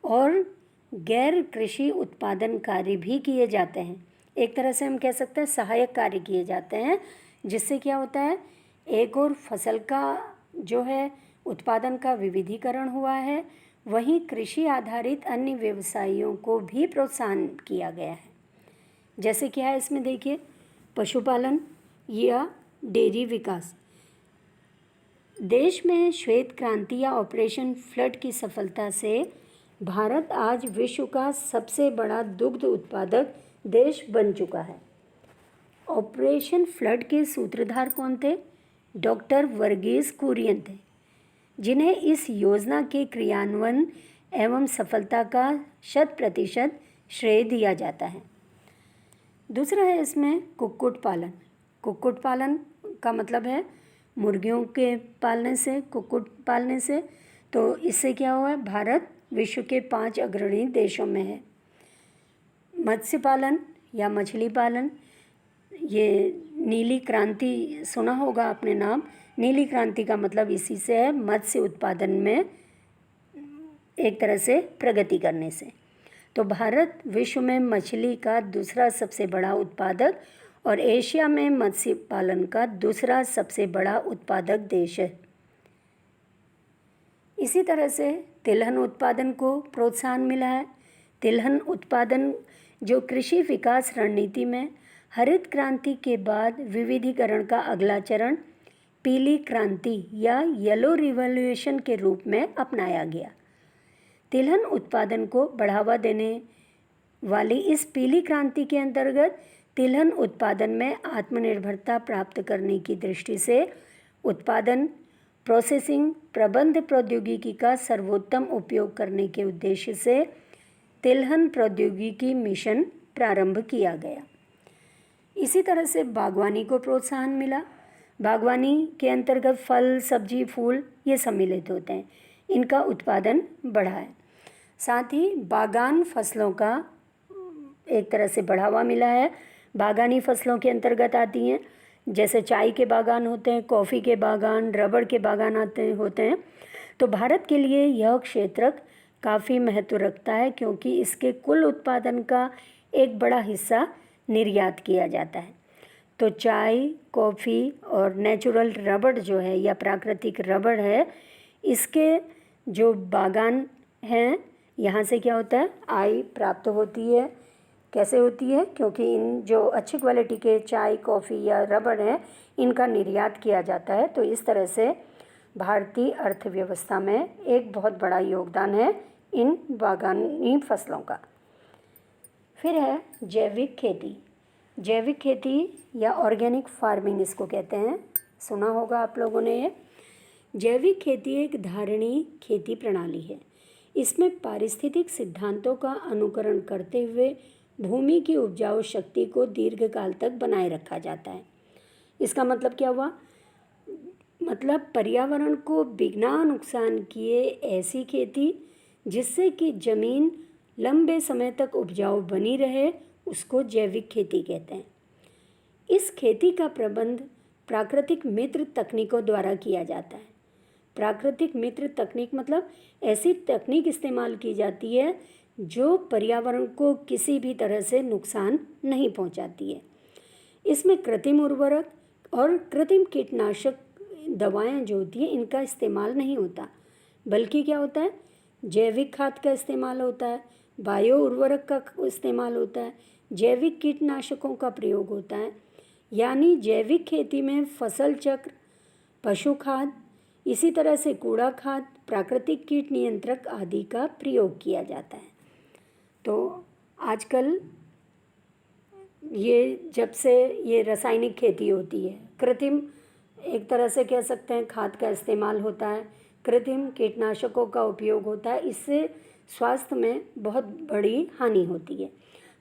और गैर कृषि उत्पादन कार्य भी किए जाते हैं। एक तरह से हम कह सकते हैं सहायक कार्य किए जाते हैं, जिससे क्या होता है? एक और फसल का जो है उत्पादन का विविधीकरण हुआ है, वहीं कृषि आधारित अन्य व्यवसायों को भी प्रोत्साहन किया गया है। जैसे क्या है इसमें? देखिए, पशुपालन या डेयरी विकास। देश में श्वेत क्रांति या ऑपरेशन फ्लड की सफलता से भारत आज विश्व का सबसे बड़ा दुग्ध उत्पादक देश बन चुका है। ऑपरेशन फ्लड के सूत्रधार कौन थे? डॉक्टर वर्गीस कुरियन थे, जिन्हें इस योजना के क्रियान्वयन एवं सफलता का 100% श्रेय दिया जाता है। दूसरा है इसमें कुक्कुट पालन। कुक्कुट पालन का मतलब है मुर्गियों के पालने से, कुक्कुट पालने से। तो इससे क्या हुआ है? भारत विश्व के 5 अग्रणी देशों में है। मत्स्य पालन या मछली पालन, ये नीली क्रांति सुना होगा आपने नाम। नीली क्रांति का मतलब इसी से है, मत्स्य उत्पादन में एक तरह से प्रगति करने से। तो भारत विश्व में मछली का दूसरा सबसे बड़ा उत्पादक और एशिया में मत्स्य पालन का दूसरा सबसे बड़ा उत्पादक देश है। इसी तरह से तिलहन उत्पादन को प्रोत्साहन मिला है। तिलहन उत्पादन जो कृषि विकास रणनीति में हरित क्रांति के बाद विविधीकरण का अगला चरण पीली क्रांति या येलो रिवॉल्यूशन के रूप में अपनाया गया। तिलहन उत्पादन को बढ़ावा देने वाली इस पीली क्रांति के अंतर्गत तिलहन उत्पादन में आत्मनिर्भरता प्राप्त करने की दृष्टि से उत्पादन, प्रोसेसिंग, प्रबंध प्रौद्योगिकी का सर्वोत्तम उपयोग करने के उद्देश्य से तिलहन प्रौद्योगिकी मिशन प्रारंभ किया गया। इसी तरह से बागवानी को प्रोत्साहन मिला। बागवानी के अंतर्गत फल, सब्जी, फूल ये सम्मिलित होते हैं। इनका उत्पादन बढ़ा है। साथ ही बागान फसलों का एक तरह से बढ़ावा मिला है। बागानी फसलों के अंतर्गत आती हैं, जैसे चाय के बागान होते हैं, कॉफ़ी के बागान, रबड़ के बागान होते हैं। तो भारत के लिए यह क्षेत्र काफ़ी महत्व रखता है, क्योंकि इसके कुल उत्पादन का एक बड़ा हिस्सा निर्यात किया जाता है। तो चाय, कॉफ़ी और नेचुरल रबड़ जो है या प्राकृतिक रबड़ है, इसके जो बागान हैं, यहाँ से क्या होता है, आय प्राप्त होती है। कैसे होती है? क्योंकि इन जो अच्छी क्वालिटी के चाय, कॉफ़ी या रबड़ हैं, इनका निर्यात किया जाता है। तो इस तरह से भारतीय अर्थव्यवस्था में एक बहुत बड़ा योगदान है इन बागानी फसलों का। फिर है जैविक खेती। जैविक खेती या ऑर्गेनिक फार्मिंग इसको कहते हैं, सुना होगा आप लोगों ने ये। जैविक खेती एक धारणीय खेती प्रणाली है। इसमें पारिस्थितिक सिद्धांतों का अनुकरण करते हुए भूमि की उपजाऊ शक्ति को दीर्घकाल तक बनाए रखा जाता है। इसका मतलब क्या हुआ? मतलब पर्यावरण को बिना नुकसान किए ऐसी खेती जिससे कि ज़मीन लंबे समय तक उपजाऊ बनी रहे, उसको जैविक खेती कहते हैं। इस खेती का प्रबंध प्राकृतिक मित्र तकनीकों द्वारा किया जाता है। प्राकृतिक मित्र तकनीक मतलब ऐसी तकनीक इस्तेमाल की जाती है जो पर्यावरण को किसी भी तरह से नुकसान नहीं पहुंचाती है। इसमें कृत्रिम उर्वरक और कृत्रिम कीटनाशक दवाएं जो होती हैं, इनका इस्तेमाल नहीं होता, बल्कि क्या होता है, जैविक खाद का इस्तेमाल होता है, बायो उर्वरक का इस्तेमाल होता है, जैविक कीटनाशकों का प्रयोग होता है। यानी जैविक खेती में फसल चक्र, पशु खाद, इसी तरह से कूड़ा खाद, प्राकृतिक कीट नियंत्रक आदि का प्रयोग किया जाता है। तो आजकल ये जब से ये रासायनिक खेती होती है, कृत्रिम एक तरह से कह सकते हैं खाद का इस्तेमाल होता है, कृत्रिम कीटनाशकों का उपयोग होता है, इससे स्वास्थ्य में बहुत बड़ी हानि होती है।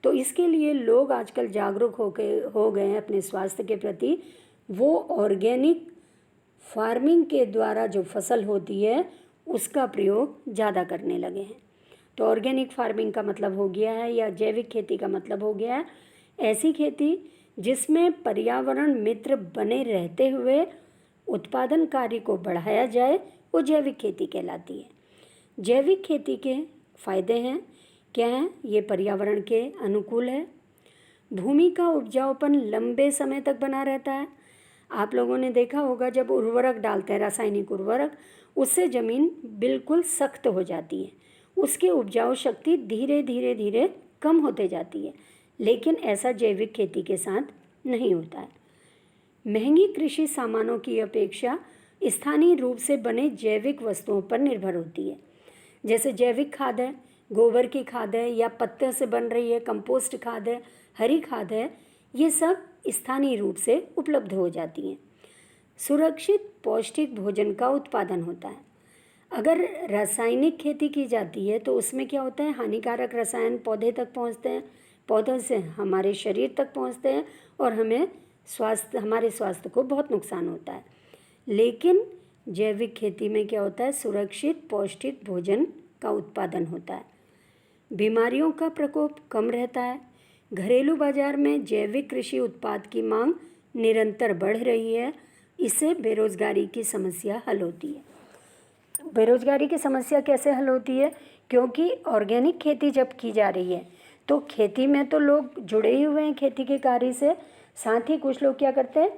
तो इसके लिए लोग आजकल जागरूक हो गए हैं अपने स्वास्थ्य के प्रति। वो ऑर्गेनिक फार्मिंग के द्वारा जो फसल होती है उसका प्रयोग ज़्यादा करने लगे हैं। तो ऑर्गेनिक फार्मिंग का मतलब हो गया है, या जैविक खेती का मतलब हो गया है ऐसी खेती जिसमें पर्यावरण मित्र बने रहते हुए उत्पादन कार्य को बढ़ाया जाए, वो जैविक खेती कहलाती है। जैविक खेती के फायदे हैं, क्या हैं? ये पर्यावरण के अनुकूल है, भूमि का उपजाऊपन लंबे समय तक बना रहता है। आप लोगों ने देखा होगा जब उर्वरक डालते हैं, रासायनिक उर्वरक, उससे ज़मीन बिल्कुल सख्त हो जाती है, उसकी उपजाऊ शक्ति धीरे धीरे धीरे कम होते जाती है। लेकिन ऐसा जैविक खेती के साथ नहीं होता है। महंगी कृषि सामानों की अपेक्षा स्थानीय रूप से बने जैविक वस्तुओं पर निर्भर होती है। जैसे जैविक खाद है, गोबर की खाद है, या पत्तों से बन रही है, कंपोस्ट खाद है, हरी खाद है, ये सब स्थानीय रूप से उपलब्ध हो जाती हैं। सुरक्षित पौष्टिक भोजन का उत्पादन होता है। अगर रासायनिक खेती की जाती है तो उसमें क्या होता है, हानिकारक रसायन पौधे तक पहुंचते हैं, पौधों से हमारे शरीर तक पहुंचते हैं और हमारे स्वास्थ्य को बहुत नुकसान होता है। लेकिन जैविक खेती में क्या होता है, सुरक्षित पौष्टिक भोजन का उत्पादन होता है, बीमारियों का प्रकोप कम रहता है। घरेलू बाजार में जैविक कृषि उत्पाद की मांग निरंतर बढ़ रही है, इससे बेरोजगारी की समस्या हल होती है। बेरोजगारी की समस्या कैसे हल होती है? क्योंकि ऑर्गेनिक खेती जब की जा रही है तो खेती में तो लोग जुड़े ही हुए हैं खेती के कार्य से, साथ ही कुछ लोग क्या करते हैं,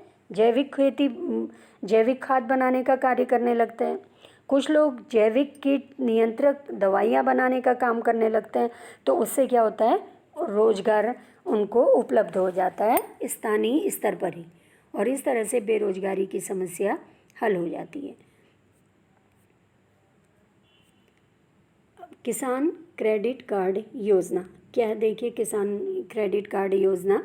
जैविक खाद बनाने का कार्य करने लगते हैं, कुछ लोग जैविक कीट नियंत्रक दवाइयाँ बनाने का काम करने लगते हैं। तो उससे क्या होता है, रोजगार उनको उपलब्ध हो जाता है स्थानीय स्तर पर ही, और इस तरह से बेरोजगारी की समस्या हल हो जाती है। किसान क्रेडिट कार्ड योजना क्या है? देखिए, किसान क्रेडिट कार्ड योजना,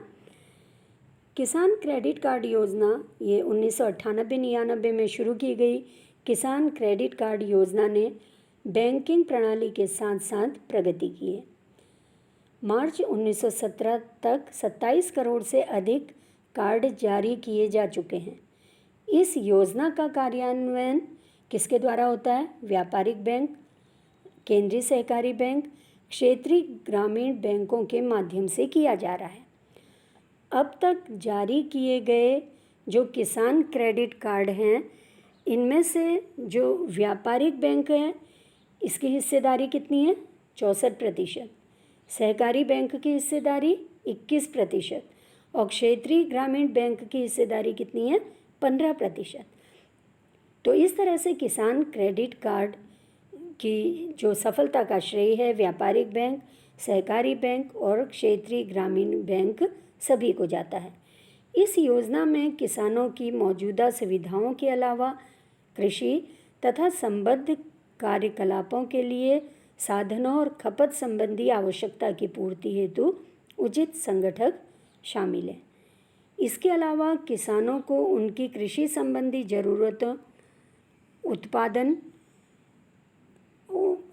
किसान क्रेडिट कार्ड योजना ये 1998-99 में शुरू की गई। किसान क्रेडिट कार्ड योजना ने बैंकिंग प्रणाली के साथ साथ प्रगति की है। मार्च 1917 तक 27 करोड़ से अधिक कार्ड जारी किए जा चुके हैं। इस योजना का कार्यान्वयन किसके द्वारा होता है? व्यापारिक बैंक, केंद्रीय सहकारी बैंक, क्षेत्रीय ग्रामीण बैंकों के माध्यम से किया जा रहा है। अब तक जारी किए गए जो किसान क्रेडिट कार्ड हैं, इनमें से जो व्यापारिक बैंक है इसकी हिस्सेदारी कितनी है? 64%। सहकारी बैंक की हिस्सेदारी 21% और क्षेत्रीय ग्रामीण बैंक की हिस्सेदारी कितनी है? 15%। तो इस तरह से किसान क्रेडिट कार्ड की जो सफलता का श्रेय है व्यापारिक बैंक, सहकारी बैंक और क्षेत्रीय ग्रामीण बैंक सभी को जाता है। इस योजना में किसानों की मौजूदा सुविधाओं के अलावा कृषि तथा संबद्ध कार्यकलापों के लिए साधनों और खपत संबंधी आवश्यकता की पूर्ति हेतु उचित संगठक शामिल है। इसके अलावा किसानों को उनकी कृषि संबंधी ज़रूरतों, उत्पादन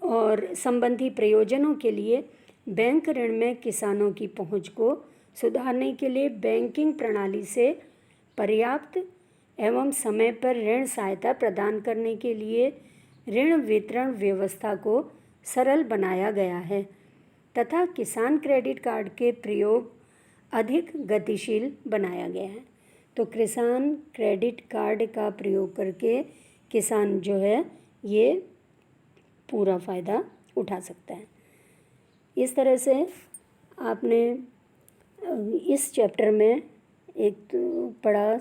और संबंधी प्रयोजनों के लिए बैंक ऋण में किसानों की पहुंच को सुधारने के लिए बैंकिंग प्रणाली से पर्याप्त एवं समय पर ऋण सहायता प्रदान करने के लिए ऋण वितरण व्यवस्था को सरल बनाया गया है तथा किसान क्रेडिट कार्ड के प्रयोग अधिक गतिशील बनाया गया है। तो किसान क्रेडिट कार्ड का प्रयोग करके किसान जो है ये पूरा फ़ायदा उठा सकता है। इस तरह से आपने इस चैप्टर में एक तो पढ़ा